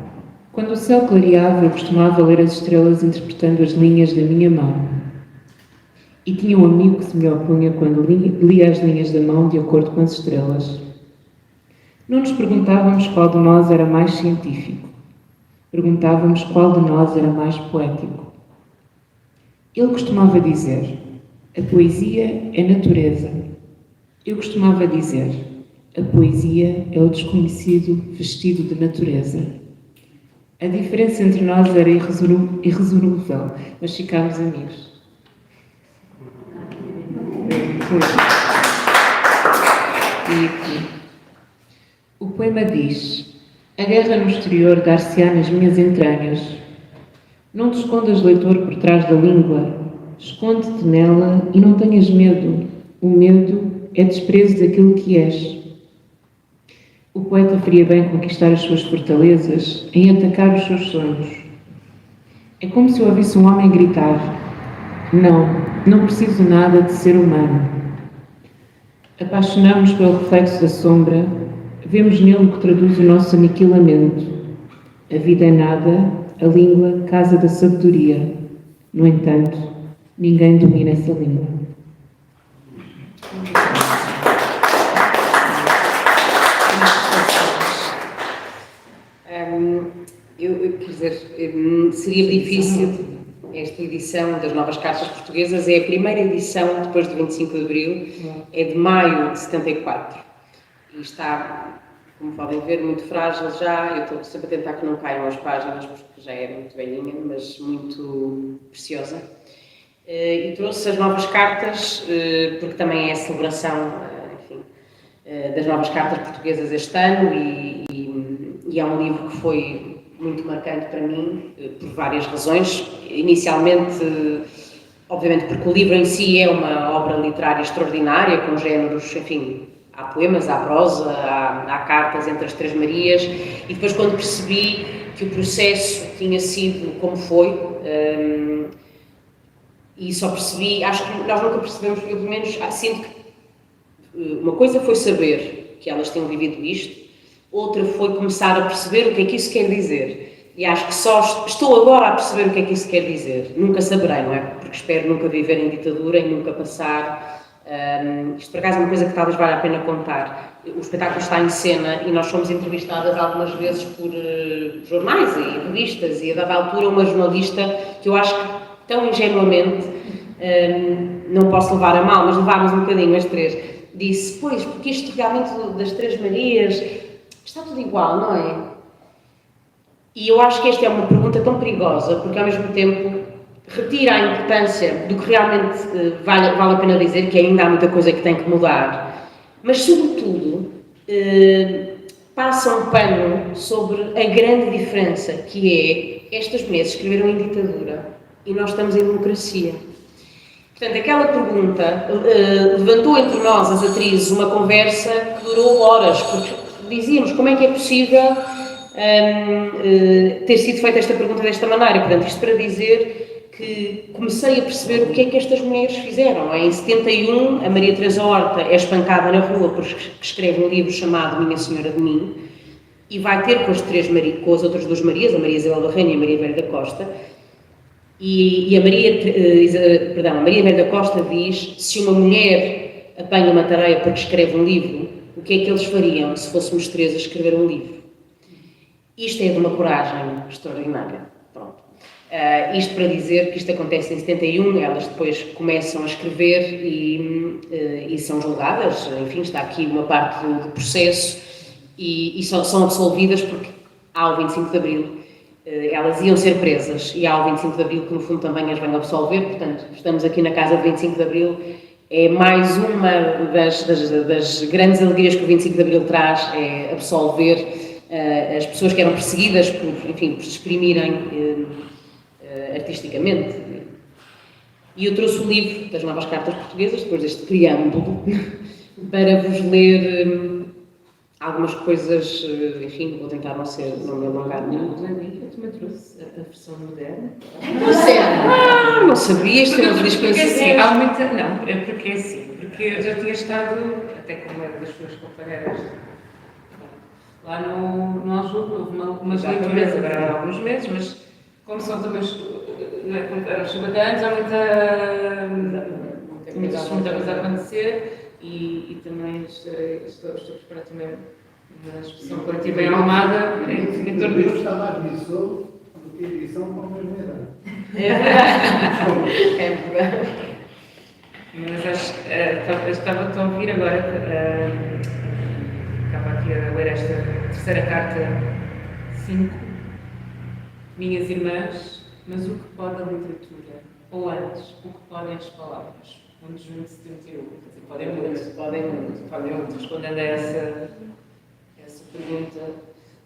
quando o céu clareava, eu costumava ler as estrelas interpretando as linhas da minha mão. E tinha um amigo que se me opunha quando lia as linhas da mão de acordo com as estrelas. Não nos perguntávamos qual de nós era mais científico. Perguntávamos qual de nós era mais poético. Ele costumava dizer: a poesia é natureza. Eu costumava dizer: a poesia é o desconhecido vestido de natureza. A diferença entre nós era irresolúvel, mas ficámos amigos. E aqui. O poema diz: a guerra no exterior dar-se-á nas minhas entranhas. Não te escondas, leitor, por trás da língua. Esconde-te nela e não tenhas medo. O medo é desprezo daquilo que és. O poeta faria bem conquistar as suas fortalezas, em atacar os seus sonhos. É como se eu ouvisse um homem gritar: não preciso nada de ser humano. Apaixonamos pelo reflexo da sombra, vemos nele o que traduz o nosso aniquilamento. A vida é nada, a língua, casa da sabedoria. No entanto, ninguém domina essa língua. Quer dizer, seria difícil esta edição das Novas Cartas Portuguesas, é a primeira edição depois do 25 de Abril, é de maio de 74 e está, como podem ver, muito frágil já. Eu estou sempre a tentar que não caiam as páginas porque já é muito velhinha, mas muito preciosa. E trouxe as Novas Cartas porque também é a celebração, enfim, das Novas Cartas Portuguesas este ano e é um livro que foi muito marcante para mim, por várias razões. Inicialmente, obviamente, porque o livro em si é uma obra literária extraordinária, com géneros, enfim, há poemas, há prosa, há cartas entre as Três Marias, e depois quando percebi que o processo tinha sido como foi, e só percebi, acho que nós nunca percebemos, eu pelo menos sinto que uma coisa foi saber que elas tinham vivido isto, outra foi começar a perceber o que é que isso quer dizer. E acho que só estou agora a perceber o que é que isso quer dizer. Nunca saberei, não é? Porque espero nunca viver em ditadura e nunca passar. Isto, por acaso, é uma coisa que talvez valha a pena contar. O espetáculo está em cena e nós fomos entrevistadas algumas vezes por jornais e revistas, e a dada altura uma jornalista que eu acho que tão ingenuamente não posso levar a mal, mas levámos um bocadinho as três, disse, pois, porque isto realmente das Três Marias, está tudo igual, não é? E eu acho que esta é uma pergunta tão perigosa, porque ao mesmo tempo retira a importância do que realmente vale a pena dizer, que ainda há muita coisa que tem que mudar, mas sobretudo passa um pano sobre a grande diferença que é estas mulheres escreveram em ditadura e nós estamos em democracia. Portanto, aquela pergunta levantou entre nós, as atrizes, uma conversa que durou horas, porque dizíamos como é que é possível ter sido feita esta pergunta desta maneira. Portanto, isto para dizer que comecei a perceber o que é que estas mulheres fizeram. Em 71, a Maria Teresa Horta é espancada na rua porque escreve um livro chamado Minha Senhora de Mim e vai ter com as outras duas Marias, a Maria Isabel da Reina e a Maria Velha da Costa, e a Maria Velha da Costa diz: se uma mulher apanha uma tareia porque escreve um livro, o que é que eles fariam se fôssemos três a escrever um livro? Isto é de uma coragem extraordinária. Pronto. Isto para dizer que isto acontece em 71, elas depois começam a escrever e são julgadas, enfim, está aqui uma parte do processo e são absolvidas porque há o 25 de Abril. Elas iam ser presas e há o 25 de Abril que no fundo também as vão absolver, portanto estamos aqui na casa do 25 de Abril, é mais uma das grandes alegrias que o 25 de Abril traz, é absolver as pessoas que eram perseguidas por se exprimirem artisticamente. E eu trouxe o livro das Novas Cartas Portuguesas, depois deste preâmbulo, para vos ler algumas coisas, enfim, vou tentar não me alongar muito. Eu também trouxe a versão moderna. Não sabia, isto é uma desconhecida. Há muita... Não, é porque é assim, porque eu já tinha estado, até com uma das suas companheiras, lá no Ajuda, houve umas leituras agora há alguns meses, mas como são também, eram os 50 anos, há muita coisa a acontecer. E também estou a preparar também uma expressão coletiva em Almada em torno Eu disso. estava a admissão do que edição com a mesma idade. É verdade. Mas acho que estava a ouvir agora, estava aqui a ler esta terceira carta 5, minhas irmãs, mas o que pode a literatura? Ou antes, o que podem as palavras? 1 de junho de 71. Podem muito, respondendo a essa pergunta.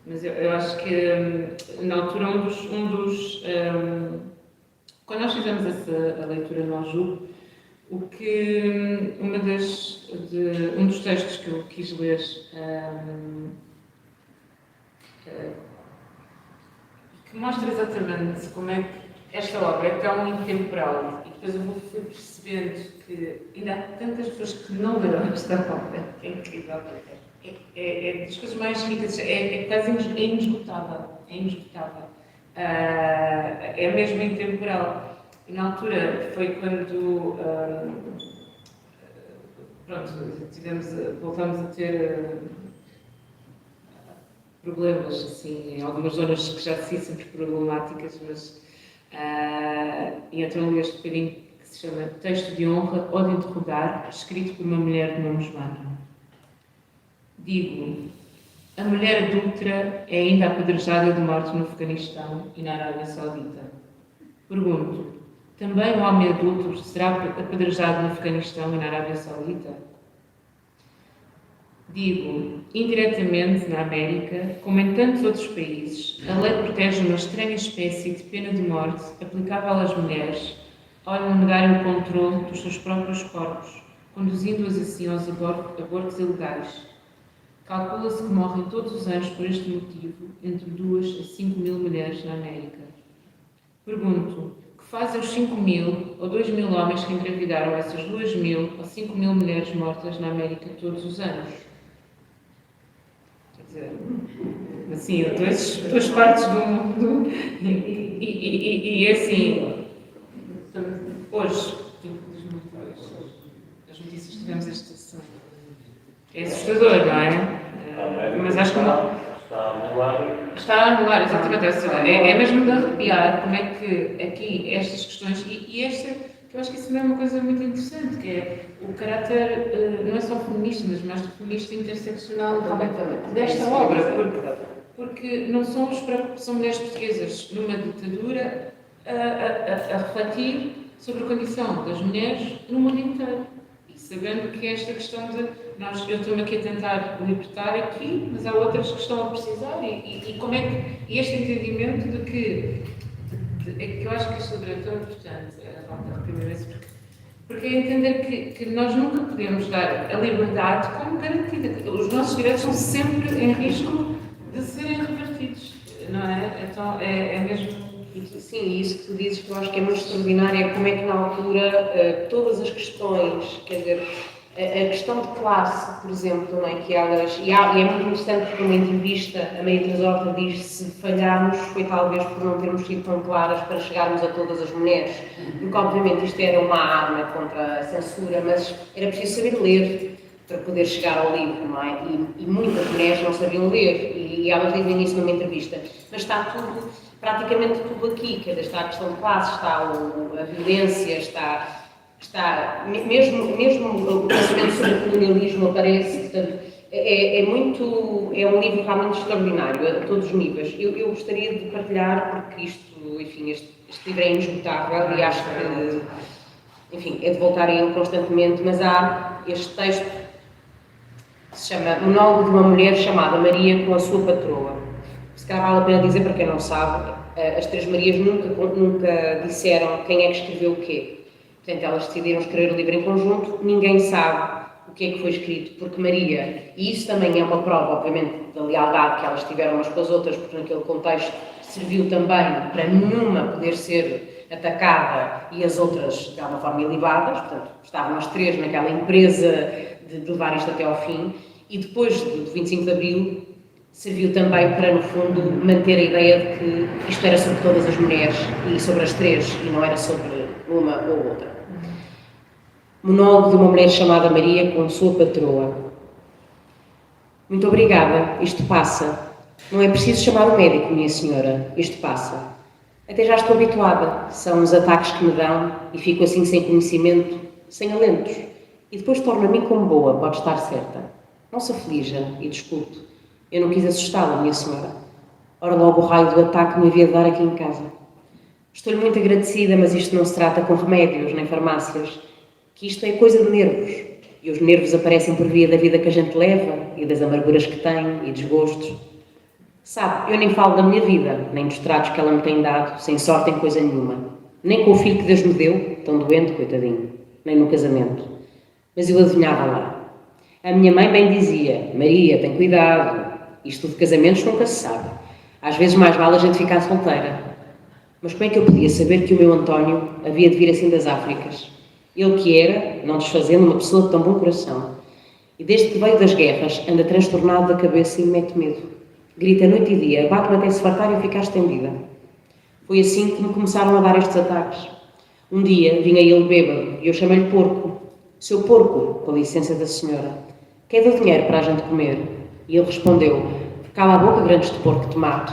Mas eu acho que, na altura, quando nós fizemos a leitura no Anju, um dos textos que eu quis ler, que mostra exatamente como é que esta obra é tão intemporal, e depois eu fui percebendo que ainda há tantas pessoas que não leram esta obra, que é incrível. É das coisas mais ricas, é quase inesgotável. É mesmo intemporal. E na altura foi quando voltámos a ter problemas, assim, em algumas zonas que já se sempre problemáticas, mas e então li este bocadinho que se chama Texto de Honra ou de Interrogar, escrito por uma mulher de nome Joana. Digo, a mulher adúltera é ainda apedrejada de morte no Afeganistão e na Arábia Saudita. Pergunto, também o homem adúltero será apedrejado no Afeganistão e na Arábia Saudita? Digo, indiretamente na América, como em tantos outros países, a lei protege uma estranha espécie de pena de morte aplicável às mulheres ao lhe negarem o controle dos seus próprios corpos, conduzindo-as assim aos abortos ilegais. Calcula-se que morrem todos os anos por este motivo entre 2 a 5 mil mulheres na América. Pergunto, que fazem os 5 mil ou 2 mil homens que engravidaram essas 2 mil ou 5 mil mulheres mortas na América todos os anos? Quer dizer, assim, duas partes do mundo e assim, hoje, as notícias que tivemos esta semana, é assustador, não é? Mas acho que não. Está a anular, exatamente. É mesmo de arrepiar como é que aqui estas questões, e esta que eu acho que isso não é uma coisa muito interessante, que é o caráter, não é só feminista, mas mais do feminista interseccional desta obra, porque não são são mulheres portuguesas numa ditadura a refletir sobre a condição das mulheres no mundo inteiro. E sabendo que esta questão de eu estou-me aqui a tentar libertar aqui, mas há outras que estão a precisar, e como é que. E este entendimento de que. É que eu acho que este livro é tão importante, a primeira vez, porque é entender que nós nunca podemos dar a liberdade como garantida. Os nossos direitos são sempre em risco de serem revertidos, não é? Então é mesmo. Sim, isso que tu dizes que eu acho que é muito extraordinário é como é que na altura todas as questões, quer dizer, a questão de classe, por exemplo, não é? Que elas, e é muito interessante porque numa entrevista a Maria Teresa Horta diz que se falhámos foi talvez por não termos sido tão claras para chegarmos a todas as mulheres, porque obviamente isto era uma arma contra a censura, mas era preciso saber ler para poder chegar ao livro, não é? E muitas mulheres não sabiam ler, e elas dizem isso numa entrevista, mas está tudo, praticamente tudo aqui, quer dizer, está a questão de classe, está a violência, está mesmo o pensamento sobre o colonialismo aparece, portanto, é um livro realmente extraordinário, a todos os níveis. Eu gostaria de partilhar, porque isto, enfim, este livro é inesgotável e acho que, enfim, é de voltar a ele constantemente, mas há este texto que se chama Monólogo de uma mulher chamada Maria com a sua patroa. Se calhar vale a pena dizer, para quem não sabe, as três Marias nunca disseram quem é que escreveu o quê. Portanto, elas decidiram escrever o livro em conjunto, ninguém sabe o que é que foi escrito, porque Maria, e isso também é uma prova, obviamente, da lealdade que elas tiveram umas com as outras, porque naquele contexto serviu também para nenhuma poder ser atacada e as outras, de alguma forma, ilibadas, portanto, estavam as três naquela empresa de levar isto até ao fim, e depois do 25 de Abril, serviu também para, no fundo, manter a ideia de que isto era sobre todas as mulheres e sobre as três, e não era sobre uma ou outra. Monólogo de uma mulher chamada Maria com sua patroa. Muito obrigada, isto passa. Não é preciso chamar o médico, minha senhora, isto passa. Até já estou habituada, são os ataques que me dão e fico assim sem conhecimento, sem alentos. E depois torno-me como boa, pode estar certa. Não se aflija e desculpe. Eu não quis assustá-la, minha senhora. Ora logo o raio do ataque me havia de dar aqui em casa. Estou-lhe muito agradecida, mas isto não se trata com remédios nem farmácias, que isto é coisa de nervos. E os nervos aparecem por via da vida que a gente leva e das amarguras que tem e desgostos. Sabe, eu nem falo da minha vida, nem dos tratos que ela me tem dado, sem sorte em coisa nenhuma. Nem com o filho que Deus me deu, tão doente, coitadinho, nem no casamento. Mas eu adivinhava lá. A minha mãe bem dizia, Maria, tem cuidado, isto de casamentos nunca se sabe. Às vezes mais vale a gente ficar solteira. Mas como é que eu podia saber que o meu António havia de vir assim das Áfricas? Ele que era, não desfazendo, uma pessoa de tão bom coração. E desde que veio das guerras, anda transtornado da cabeça e me mete medo. Grita noite e dia, bate-me até se fartar e ficar estendida. Foi assim que me começaram a dar estes ataques. Um dia vinha ele bêbado e eu chamei-lhe porco. Seu porco, com a licença da senhora, quer do dinheiro para a gente comer? E ele respondeu, cala a boca, grandes de porco, te mato.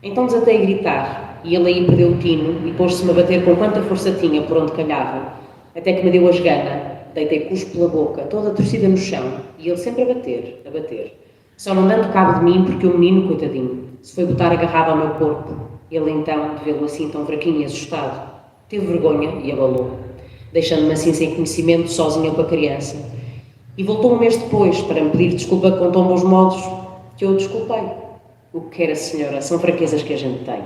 Então desatei a gritar e ele aí perdeu o tino e pôs-se-me a bater com quanta força tinha por onde calhava, até que me deu a esgana, deitei cuspo pela boca, toda torcida no chão, e ele sempre a bater. Só não dando cabo de mim porque o menino, coitadinho, se foi botar agarrado ao meu corpo. Ele então, de vê-lo assim tão fraquinho e assustado, teve vergonha e abalou, deixando-me assim sem conhecimento, sozinha com a criança. E voltou um mês depois para me pedir desculpa com tão bons modos que eu o desculpei. O que quer a senhora, são fraquezas que a gente tem.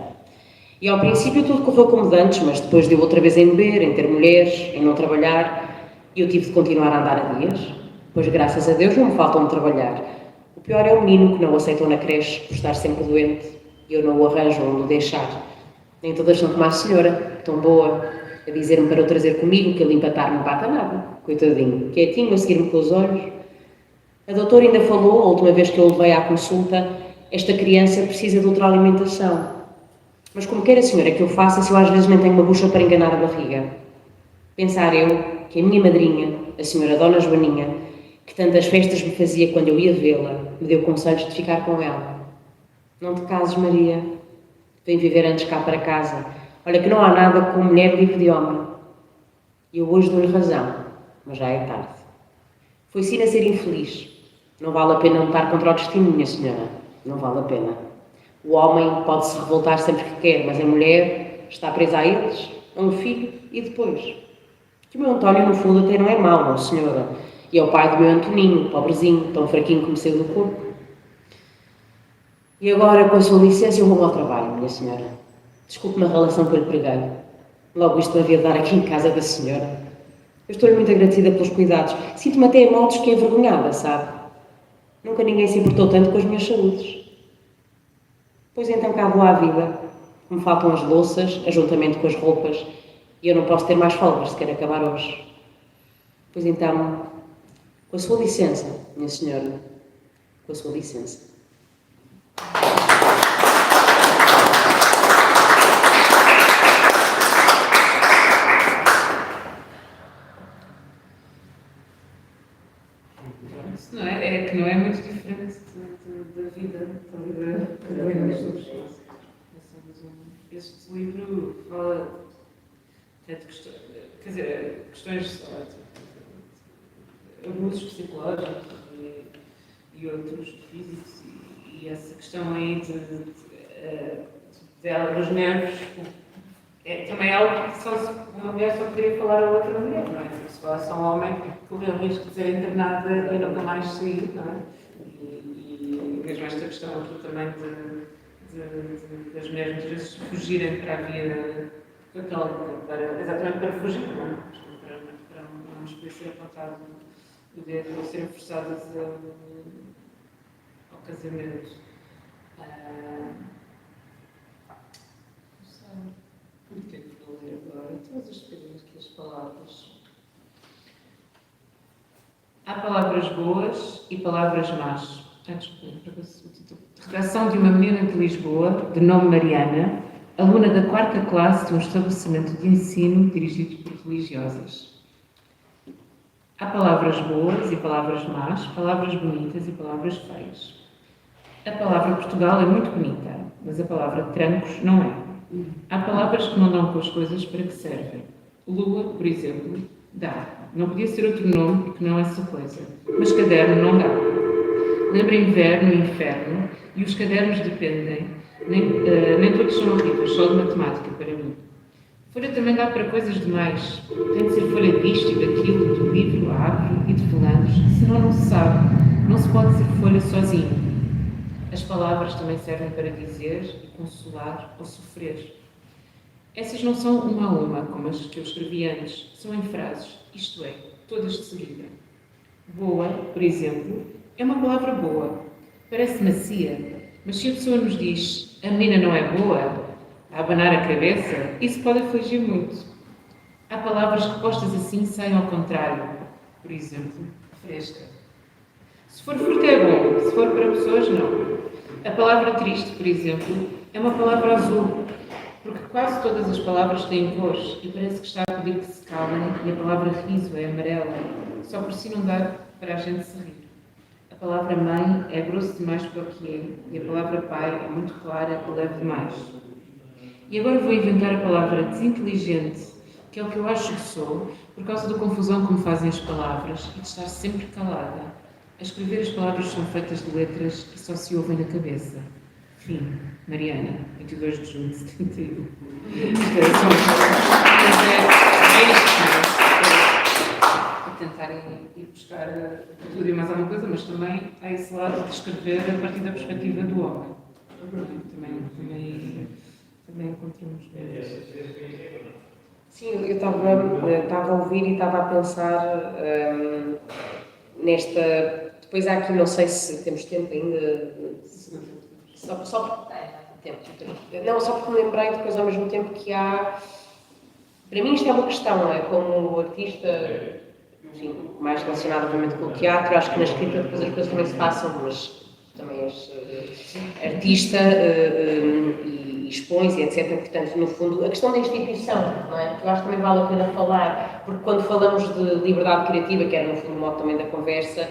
E ao princípio tudo correu como de antes, mas depois deu outra vez em beber, em ter mulheres, em não trabalhar, e eu tive de continuar a andar a dias, pois graças a Deus não me faltam de trabalhar. O pior é o menino que não o aceitou na creche por estar sempre doente, e eu não o arranjo onde o deixar. Nem todas são como a senhora, tão boa, a dizer-me para o trazer comigo, que ele empatar não bata nada, coitadinho, quietinho, a seguir-me com os olhos. A doutora ainda falou, a última vez que eu o levei à consulta, esta criança precisa de outra alimentação. Mas como quer a senhora que eu faça se eu às vezes nem tenho uma bucha para enganar a barriga? Pensar eu que a minha madrinha, a senhora Dona Joaninha, que tantas festas me fazia quando eu ia vê-la, me deu conselhos de ficar com ela. Não te cases, Maria. Vem viver antes cá para casa. Olha que não há nada como mulher livre de homem. E eu hoje dou-lhe razão, mas já é tarde. Foi Sina ser infeliz. Não vale a pena lutar contra o destino, minha senhora. Não vale a pena. O homem pode se revoltar sempre que quer, mas a mulher está presa a eles, a um filho e depois. Que o meu António, no fundo, até não é mau, não, senhora. E é o pai do meu Antoninho, pobrezinho, tão fraquinho como saiu do corpo. E agora, com a sua licença, eu vou ao trabalho, minha senhora. Desculpe-me a relação que eu lhe preguei. Logo isto havia de dar aqui em casa da senhora. Eu estou-lhe muito agradecida pelos cuidados. Sinto-me até a modos que é envergonhada, sabe? Nunca ninguém se importou tanto com as minhas saúdes. Pois então cá vou à vida. Me faltam as louças, ajuntamente com as roupas, e eu não posso ter mais folgas se quer acabar hoje. Pois então, com a sua licença, minha senhora, com a sua licença. Isso não é, é que não é muito diferente da vida das pessoas. Este livro fala de questões, quer dizer, questões de abusos psicológicos e outros físicos, e essa questão aí dos nervos é também algo que só uma mulher só poderia falar a outra mulher, não é? Se falasse a um homem, corre o risco de ser internada e nunca mais sair, não é? E mesmo esta questão aqui também das mulheres muitas vezes fugirem para a vida católica, exatamente para fugir, não é? Para não nos poder ser apontado o dedo ou serem forçadas ao casamento. Não sei. O que é que vou ler agora? Todas as pequenas aqui as palavras. Há palavras boas e palavras más. Desculpa, o título. Redação de uma menina de Lisboa, de nome Mariana, aluna da 4ª classe de um estabelecimento de ensino dirigido por religiosas. Há palavras boas e palavras más, palavras bonitas e palavras feias. A palavra Portugal é muito bonita, mas a palavra trancos não é. Há palavras que não dão com as coisas para que servem. Lua, por exemplo, dá. Não podia ser outro nome porque não é essa coisa. Mas caderno não dá. Lembra inverno e inferno, e os cadernos dependem. Nem todos são horríveis, só de matemática para mim. Folha também dá para coisas demais. Tem de ser folha disto e daquilo, do livro, a árvore e de fulanos, senão não se sabe. Não se pode ser folha sozinho. As palavras também servem para dizer e consolar ou sofrer. Essas não são uma a uma, como as que eu escrevi antes, são em frases, isto é, todas de seguida. Boa, por exemplo, é uma palavra boa. Parece macia, mas se a pessoa nos diz a menina não é boa, a abanar a cabeça, isso pode afligir muito. Há palavras que postas assim saem ao contrário. Por exemplo, fresca. Se for fruta é bom, se for para pessoas, não. A palavra triste, por exemplo, é uma palavra azul, porque quase todas as palavras têm cores e parece que está a pedir que se calem, e a palavra riso é amarela, só por si não dá para a gente se rir. A palavra mãe é grosso demais para o que é, e a palavra pai é muito clara e leve demais. E agora vou inventar a palavra desinteligente, que é o que eu acho que sou, por causa da confusão que me fazem as palavras e de estar sempre calada. A escrever as palavras são feitas de letras que só se ouvem na cabeça. Fim. Mariana, 22 de junho de 71. Para tentarem ir buscar tudo e mais alguma coisa, mas também há esse lado de escrever a partir da perspectiva do homem. Também encontramos bem. Sim, eu estava a ouvir e estava a pensar nesta... Depois há aqui, não sei se temos tempo ainda... Só porque... tempo. Não, só porque me lembrei depois ao mesmo tempo que há... Para mim isto é uma questão, não é? Como artista, enfim, mais relacionado obviamente com o teatro, acho que na escrita depois as coisas também se passam, mas também és artista e expões e etc. Portanto, no fundo, a questão da instituição, não é? Que eu acho que também vale a pena falar, porque quando falamos de liberdade criativa, que era no fundo o modo também da conversa,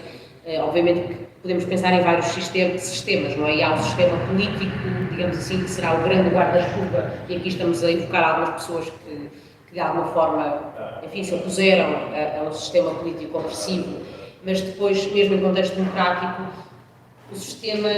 obviamente que podemos pensar em vários sistemas, não é? E há um sistema político, digamos assim, que será o grande guarda-chuva, e aqui estamos a evocar algumas pessoas que de alguma forma, enfim, se opuseram a um sistema político opressivo, mas depois, mesmo em contexto democrático, o sistema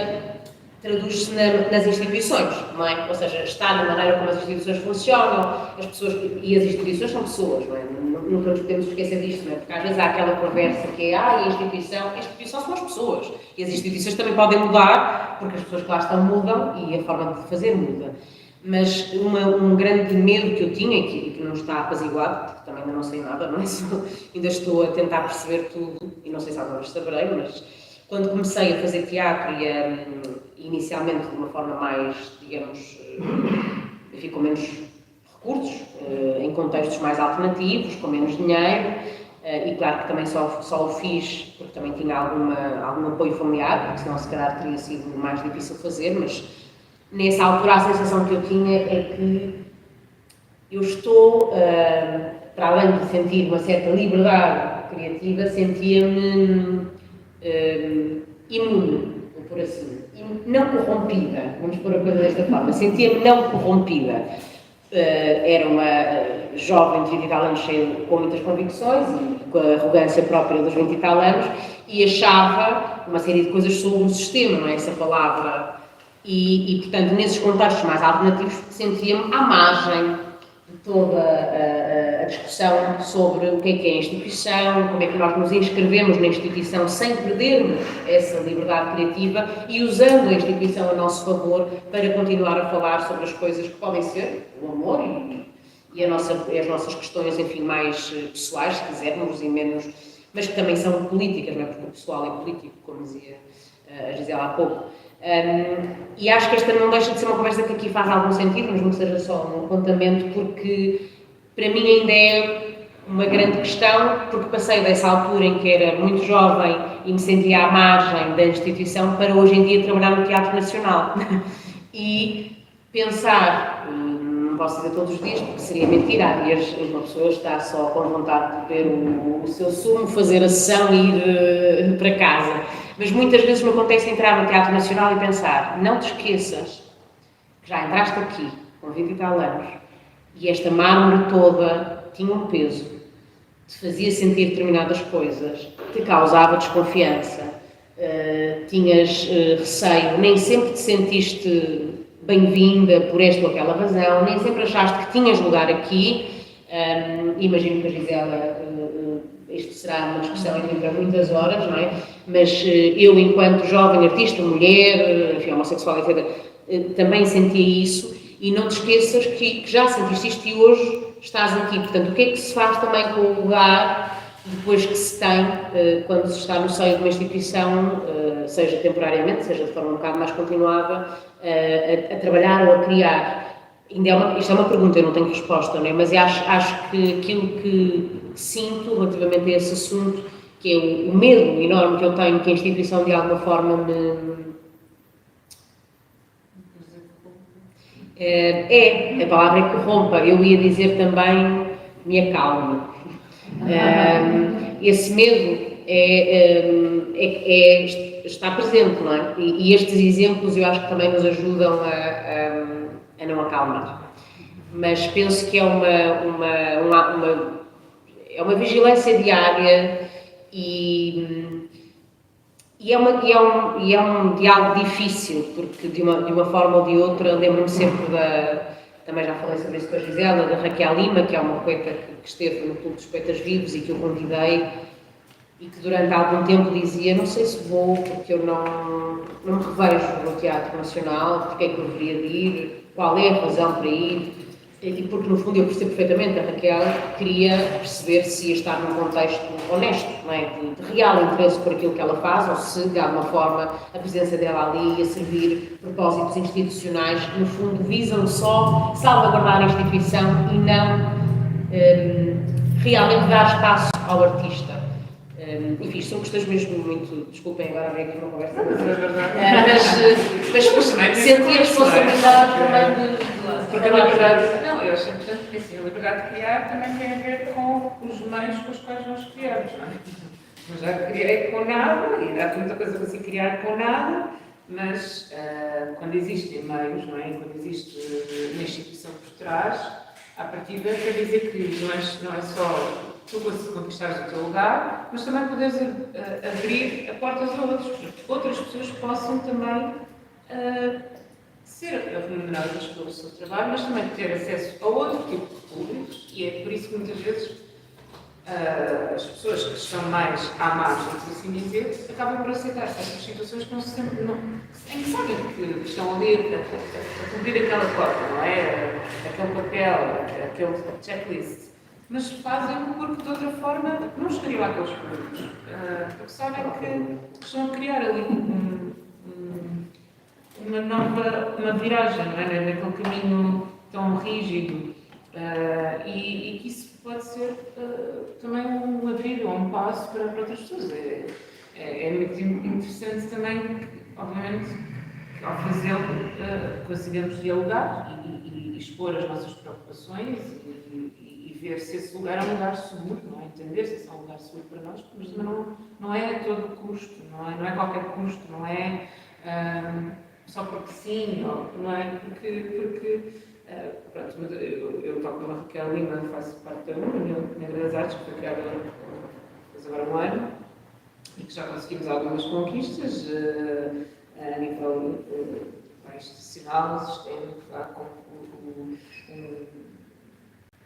traduz-se nas instituições, não é? Ou seja, está na maneira como as instituições funcionam, as pessoas, e as instituições são pessoas, não é? Nunca nos podemos esquecer disto, não é? Porque às vezes há aquela conversa que é, a instituição são as pessoas, e as instituições também podem mudar, porque as pessoas que lá estão mudam e a forma de fazer muda. Mas um grande medo que eu tinha, e que não está apaziguado, porque também ainda não sei nada, não é? Ainda estou a tentar perceber tudo, e não sei se alguma vez saberei, mas quando comecei a fazer teatro e inicialmente de uma forma mais, digamos, enfim, com menos recursos, em contextos mais alternativos, com menos dinheiro, e claro que também só o fiz porque também tinha algum apoio familiar, porque senão se calhar teria sido mais difícil fazer, mas nessa altura a sensação que eu tinha é que eu estou, para além de sentir uma certa liberdade criativa, sentia-me imune, por assim, não corrompida, vamos pôr a coisa desta forma, sentia-me não corrompida. Era uma jovem de 20 e tal anos com muitas convicções e com a arrogância própria dos 20 e tal anos e achava uma série de coisas sobre o sistema, não é essa palavra? E portanto, nesses contextos mais alternativos, sentia-me à margem de toda a discussão sobre o que é a instituição, como é que nós nos inscrevemos na instituição sem perdermos essa liberdade criativa e usando a instituição a nosso favor para continuar a falar sobre as coisas que podem ser o amor e as nossas questões, enfim, mais pessoais, se quisermos, e menos, mas que também são políticas, não é? Porque o pessoal é político, como dizia a Gisela há pouco. E acho que esta não deixa de ser uma conversa que aqui faz algum sentido, mas não seja só um apontamento, porque para mim ainda é uma grande questão, porque passei dessa altura em que era muito jovem e me sentia à margem da instituição para hoje em dia trabalhar no Teatro Nacional. E pensar, não posso dizer todos os dias, porque seria mentira, há dias em que uma pessoa está só com vontade de beber o seu sumo, fazer a sessão e ir para casa. Mas muitas vezes me acontece entrar no Teatro Nacional e pensar, não te esqueças que já entraste aqui com 20 e tal anos e esta mármore toda tinha um peso, te fazia sentir determinadas coisas, te causava desconfiança, tinhas receio, nem sempre te sentiste bem-vinda por esta ou aquela razão, nem sempre achaste que tinhas lugar aqui. Imagino que a Gisela, isto será uma discussão aqui para muitas horas, não é? Mas eu, enquanto jovem artista, mulher, enfim, homossexual, etc., também sentia isso, e não te esqueças que já sentiste isto e hoje estás aqui. Portanto, o que é que se faz também com o lugar depois que se tem, quando se está no seio de uma instituição, seja temporariamente, seja de forma um bocado mais continuada, a trabalhar ou a criar? Isto é uma pergunta, eu não tenho resposta, não é? Mas acho que aquilo que sinto relativamente a esse assunto, que é o medo enorme que eu tenho que a instituição de alguma forma a palavra é corrompa, eu ia dizer também me acalme. Esse medo está presente, não é? E estes exemplos eu acho que também nos ajudam a não acalmar. Mas penso que é uma vigilância diária e é um diálogo difícil, porque de uma forma ou de outra, lembro-me sempre também já falei sobre isso com a Gisela, da Raquel Lima, que é uma poeta que esteve no Clube dos Poetas Vivos e que eu convidei, e que durante algum tempo dizia, não sei se vou, porque eu não me revejo no Teatro Nacional, porque é que eu deveria de ir, qual é a razão para ir, e porque no fundo eu percebo perfeitamente, a Raquel queria perceber se ia estar num contexto honesto, não é? de real interesse por aquilo que ela faz, ou se de alguma forma a presença dela ali ia servir propósitos institucionais que no fundo visam só salvaguardar a instituição e não realmente dar espaço ao artista. Enfim, são questões mesmo muito... Desculpem, agora vem aqui uma conversa. Mas senti a responsabilidade também de... Porque a liberdade... Não, eu acho importante porque assim, a liberdade de criar também tem a ver com os meios com os quais nós criamos, não é? Eu já criei com nada, e há muita coisa para se criar com nada, mas quando existem meios, não é? Quando existe uma instituição por trás, à partida quer dizer que não é só tu conquistares o teu lugar, mas também poderes abrir a portas a outros, para que outras pessoas possam também ser remuneradas pelo seu trabalho, mas também ter acesso a outro tipo de públicos, e é por isso que muitas vezes as pessoas que estão mais à margem, por assim dizer, acabam por aceitar certas situações que não se sempre, em que sabem que estão ali a cumprir aquela cota, não é? Aquele papel, aquele checklist. Mas fazem porque de outra forma não estariam àqueles públicos. Porque sabem que estão a criar ali uma viragem, não é? Naquele caminho tão rígido. E que isso pode ser também um abrir ou um passo para outras pessoas. É muito interessante também, que, obviamente, que ao fazê-lo conseguimos dialogar e expor as nossas preocupações e ver se esse lugar é um lugar seguro, não é? Entender se esse é um lugar seguro para nós, mas também não é a todo custo, não é qualquer custo, não é só porque sim, não é porque pronto, eu toco na Raquel Lima, faço parte da União das Artes, que foi criada faz agora um ano, e que já conseguimos algumas conquistas a nível institucional, sistémico, com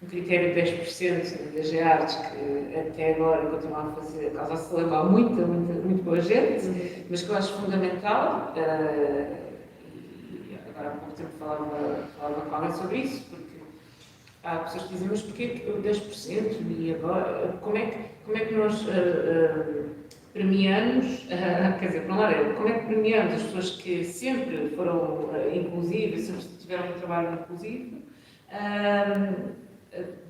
um critério de 10% das artes que até agora continua a fazer, causa celebrar muito boa gente, mas que eu acho fundamental. Agora há pouco tempo falava com alguém sobre isso, porque há pessoas que dizem, mas porquê 10%? E agora, como é que nós premiamos, quer dizer, por um lado, como é que premiamos as pessoas que sempre foram inclusivas, sempre tiveram um trabalho inclusivo,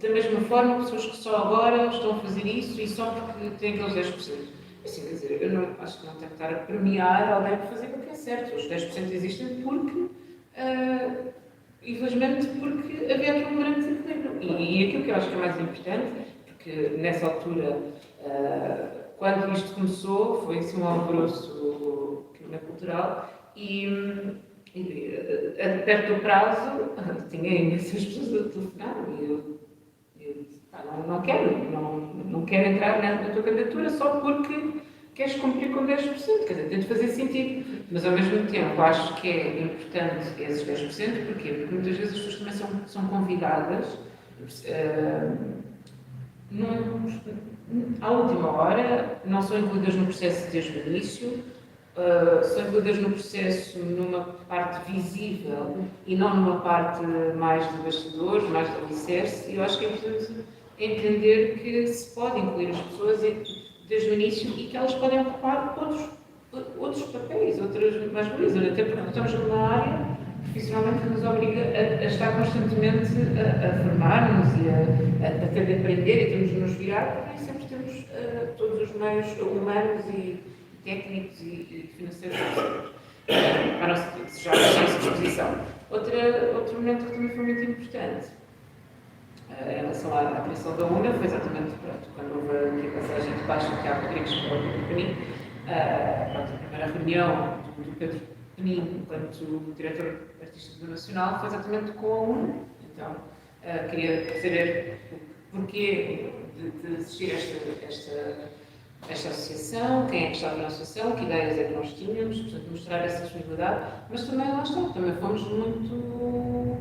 da mesma forma, pessoas que só agora estão a fazer isso e só porque têm aqueles 10%. Assim, quer dizer, eu acho que não tenho que estar a premiar alguém por fazer o que é certo. Os 10% existem porque, infelizmente, porque havia aqui um grande desequilíbrio. E aquilo que eu acho que é mais importante, porque nessa altura, quando isto começou, foi assim um alvoroço cultural e perto do prazo, tinha imensas pessoas a telefonar e eu disse, não quero entrar na tua candidatura só porque queres cumprir com 10%, quer dizer, tem de fazer sentido. Mas ao mesmo tempo acho que é importante esses 10%, porquê? Porque muitas vezes as pessoas também são convidadas à última hora, não são incluídas no processo desde o início, são incluídas no processo numa parte visível e não numa parte mais de bastidores, mais de alicerce. E eu acho que é importante entender que se pode incluir as pessoas desde o início e que elas podem ocupar outros papéis, outras mais-valias, até porque estamos numa área profissionalmente que nos obriga a estar constantemente a formar-nos e a ter de aprender e temos de nos virar, porque nem sempre temos todos os meios humanos e técnicos e financeiros para a nossa disposição. Outro momento que também foi muito importante em relação à criação da UNA foi exatamente quando houve a passagem de baixo do Tiago Rodrigues para o Pedro Penin, a primeira reunião do Pedro Penin enquanto diretor artístico do Nacional foi exatamente com a UNA. Então, queria saber o porquê de existir esta associação, quem é que estava na associação, que ideias é que nós tínhamos, portanto, mostrar essa disponibilidade, mas também lá está, também fomos muito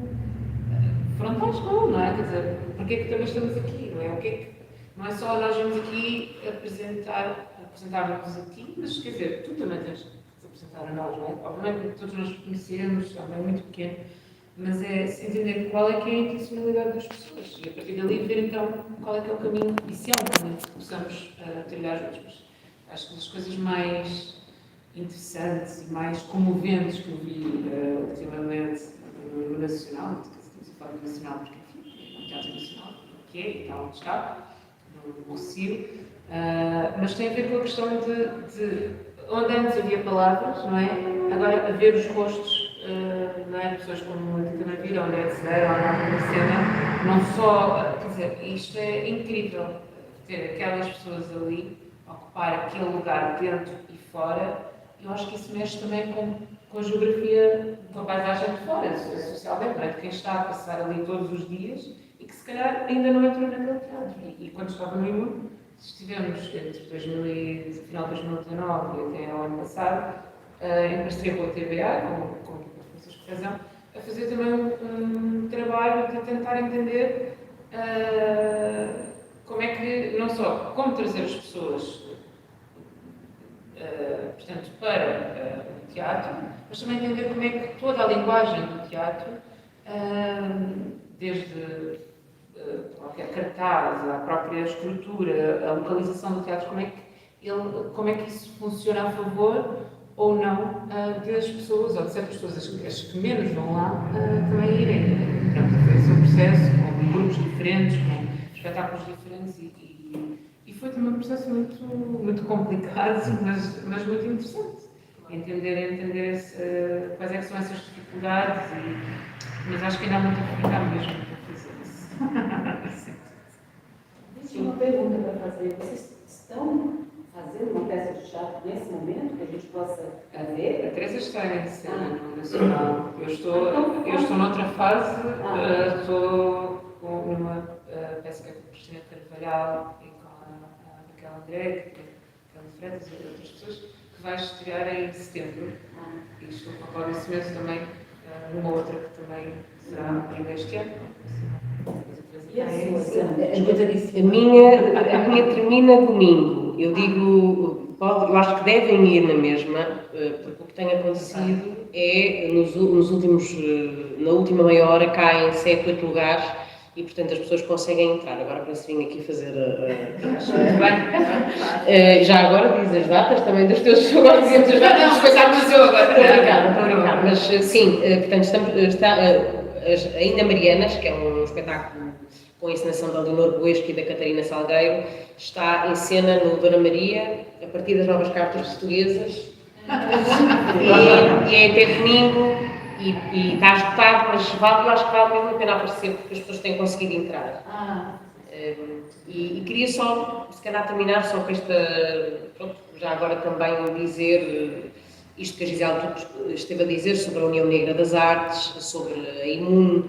frontais não é? Quer dizer, porque é que também estamos aqui, não é? Não é só nós vamos aqui apresentar-nos aqui, mas quer dizer, tu também tens de apresentar a nós, não é? Obviamente que todos nós conhecemos, também é muito pequeno, mas é entender qual é que é a intencionalidade das pessoas e a partir dali ver então qual é que é o caminho, e se é um caminho que possamos trilhar juntos. Acho que das coisas mais interessantes e mais comoventes que eu vi ultimamente no Nacional, estamos a falar do Nacional porque enfim, é um teatro nacional, que é, e está onde está, no CIO, mas tem a ver com a questão de onde antes havia palavras, não é? Agora haver os rostos, não é? Pessoas como a também viram, André de Cedeira, ou na cena, não só, quer dizer, isto é incrível, ter aquelas pessoas ali, ocupar aquele lugar dentro e fora. Eu acho que isso mexe também com a geografia, com a paisagem de fora, socialmente, não é? De quem está a passar ali todos os dias e que se calhar ainda não entrou naquele teatro. E quando estava no IMU, estivemos entre final de 2019 e até ao ano passado, em parceria com a TBA, com a Francisco Frazão, a fazer também um trabalho de tentar entender como é que, não só como trazer as pessoas portanto, para o teatro, mas também entender como é que toda a linguagem do teatro, desde qualquer cartaz, a própria estrutura, a localização do teatro, como é que isso funciona a favor ou não das pessoas, ou de certas pessoas, as que menos vão lá, também irem. Pronto, esse é um processo com grupos diferentes, com espetáculos diferentes e foi também um processo muito complicado, mas muito interessante. Entender quais é que são essas dificuldades, mas acho que ainda há muito a ficar mesmo para fazer isso. Existe uma pergunta para fazer. Vocês estão fazendo uma peça de teatro nesse momento que a gente possa ver? A Teresa está em cena no Nacional. Eu estou noutra fase, estou numa peça que é com a Cristina Carvalhal e com a Raquel André, que é a Freitas e outras pessoas, que vai estrear em setembro. E estou com a Cláudia Cimento também, numa outra que também será ainda este ano. E a sua? A minha termina domingo. Eu digo, eu acho que devem ir na mesma, porque o que tem acontecido é, nos últimos, na última meia hora, caem 7, 8 lugares e, portanto, as pessoas conseguem entrar. Agora, para se vir aqui fazer já agora diz as datas também dos teus agora dizemos as datas dos espetáculos. Eu agora estou a brincar, mas sim, portanto, ainda Marianas, que é um espetáculo com a encenação da Leonor Buesco e da Catarina Salgueiro, está em cena no Dona Maria, a partir das novas cartas portuguesas, e é até domingo, e está esgotado, mas eu acho que vale mesmo a pena aparecer, porque as pessoas têm conseguido entrar. E queria só, se calhar, terminar só com já agora também dizer isto que a Gisela esteve a dizer sobre a União Negra das Artes, sobre a IMUN,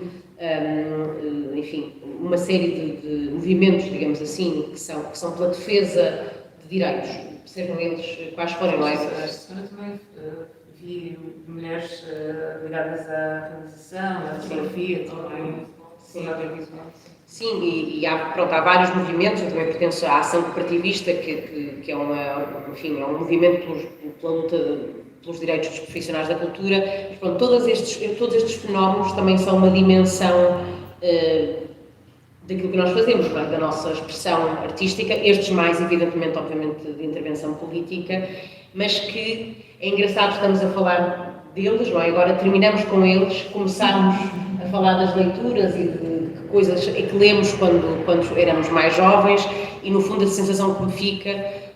enfim, uma série de movimentos, digamos assim, que são pela defesa de direitos, sejam eles quais forem, não é? Esta semana também vi mulheres ligadas à realização, à fotografia, também, sim, audiovisual. Sim, e há vários movimentos. Eu também pertenço à Ação Cooperativista, que é um movimento pela luta pelos direitos dos profissionais da cultura. Mas, pronto, todos estes fenómenos também são uma dimensão daquilo que nós fazemos, não é? Da nossa expressão artística, estes mais, evidentemente, obviamente, de intervenção política, mas que é engraçado, estamos a falar deles, não é? Agora terminamos com eles, começarmos a falar das leituras e de coisas que lemos quando éramos mais jovens, e no fundo a sensação que me fica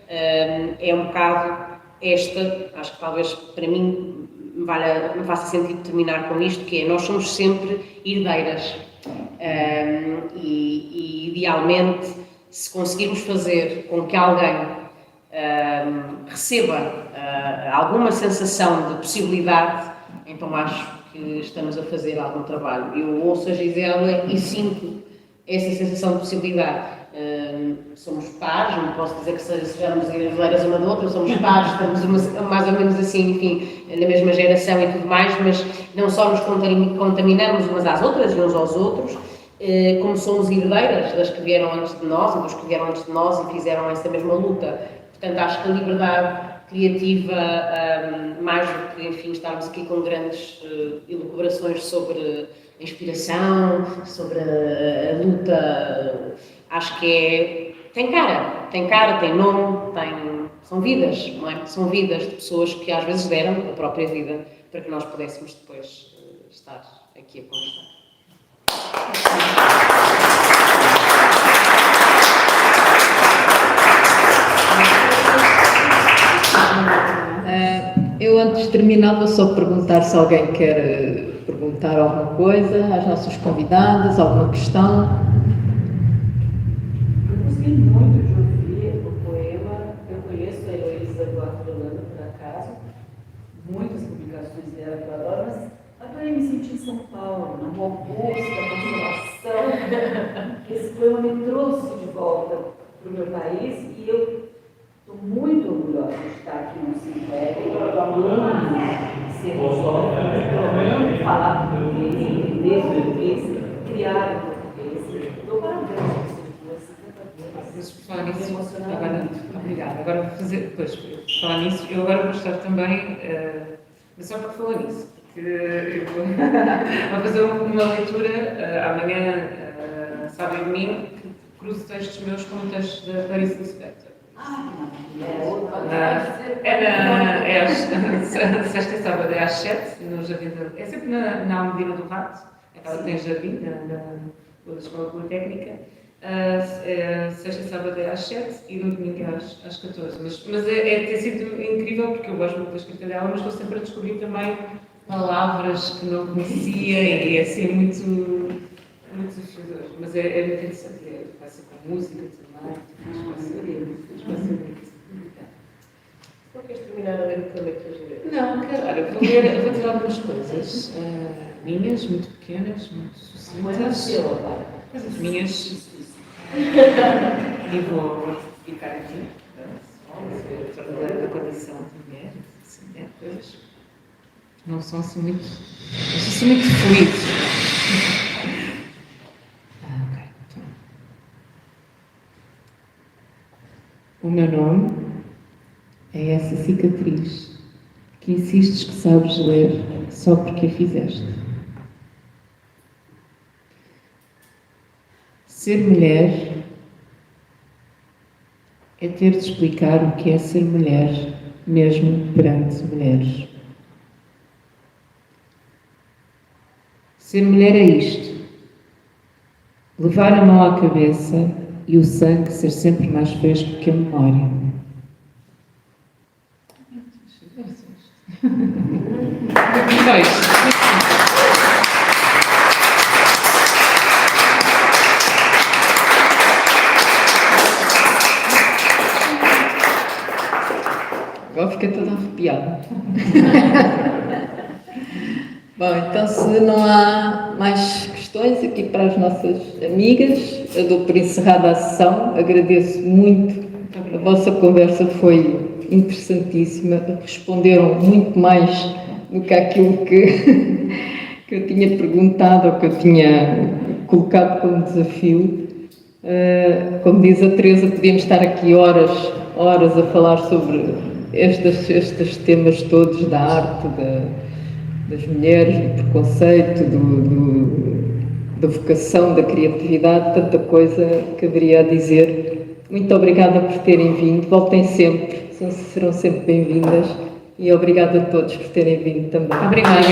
é um bocado esta, acho que talvez para mim me faça sentido terminar com isto, que é: nós somos sempre herdeiras, e idealmente, se conseguirmos fazer com que alguém receba alguma sensação de possibilidade, então acho que estamos a fazer algum trabalho. Eu ouço a Gisela e sinto essa sensação de possibilidade. Somos pares, não posso dizer que sejamos herdeiras uma da outra, somos pares, estamos mais ou menos assim, enfim, na mesma geração e tudo mais, mas não só nos contaminamos umas às outras e uns aos outros, como somos herdeiras das que vieram antes de nós e dos que vieram antes de nós e fizeram essa mesma luta. Portanto, acho que a liberdade criativa, mais do que, enfim, estarmos aqui com grandes elucubrações sobre a inspiração, sobre a luta, acho que tem cara, tem nome, são vidas, não é? São vidas de pessoas que às vezes deram a própria vida para que nós pudéssemos depois estar aqui a conversar. Eu antes de terminar vou só perguntar se alguém quer perguntar alguma coisa às nossas convidadas, alguma questão. Eu gostei muito de ouvir o poema. Eu conheço a Heloísa Duarte de Holanda, por acaso, muitas publicações dela que eu adoro, mas adorei me sentir em São Paulo, na Rua Augusta, da Consolação. país e eu estou muito orgulhosa de estar aqui no Simpério, amando ser amando falar português, entender português, criar português. Dou parabéns para você, 50 vezes. Mas por falar nisso, agora, obrigada. Agora vou fazer, pois, por falar nisso, eu agora vou estar também, mas só para falar nisso, porque eu vou fazer uma leitura amanhã, sábado e domingo, que cruzo textos meus com textos da Clarice Lispector. É sexta e sábado, é às 7, no Jardim é sempre na Almedina do Rato, aquela que tem jardim, da Escola Politécnica. Sexta e sábado é às 7 e no domingo é às 14. Mas tem sido incrível porque eu gosto muito da escrita dela, mas estou sempre a descobrir também palavras que não conhecia e é assim muito desafiador. Mas é muito interessante, vai ser com música também, vai ser muito. Não queres terminar a ler o que eu leio que tu ler? Não, quero, olha, vou dizer algumas coisas minhas, muito pequenas, muito sucintas. Coisas minhas. E vou ficar aqui, a condição de mulher, assim, coisas não são assim muito, fluidos. Ok, então. O meu nome é essa cicatriz que insistes que sabes ler só porque a fizeste. Ser mulher é ter de explicar o que é ser mulher, mesmo perante mulheres. Ser mulher é isto: levar a mão à cabeça e o sangue ser sempre mais fresco que a memória. Só isto. Agora fiquei toda arrepiada. Bom, então se não há mais questões aqui para as nossas amigas, eu dou por encerrada a sessão. Agradeço muito, a vossa conversa foi interessantíssima, responderam muito mais do que aquilo que eu tinha perguntado ou que eu tinha colocado como desafio. Como diz a Teresa, podíamos estar aqui horas a falar sobre estes temas todos da arte, das mulheres, do preconceito, da vocação, da criatividade, tanta coisa que haveria a dizer. Muito obrigada por terem vindo, voltem sempre, serão sempre bem-vindas e obrigada a todos por terem vindo também. Obrigada.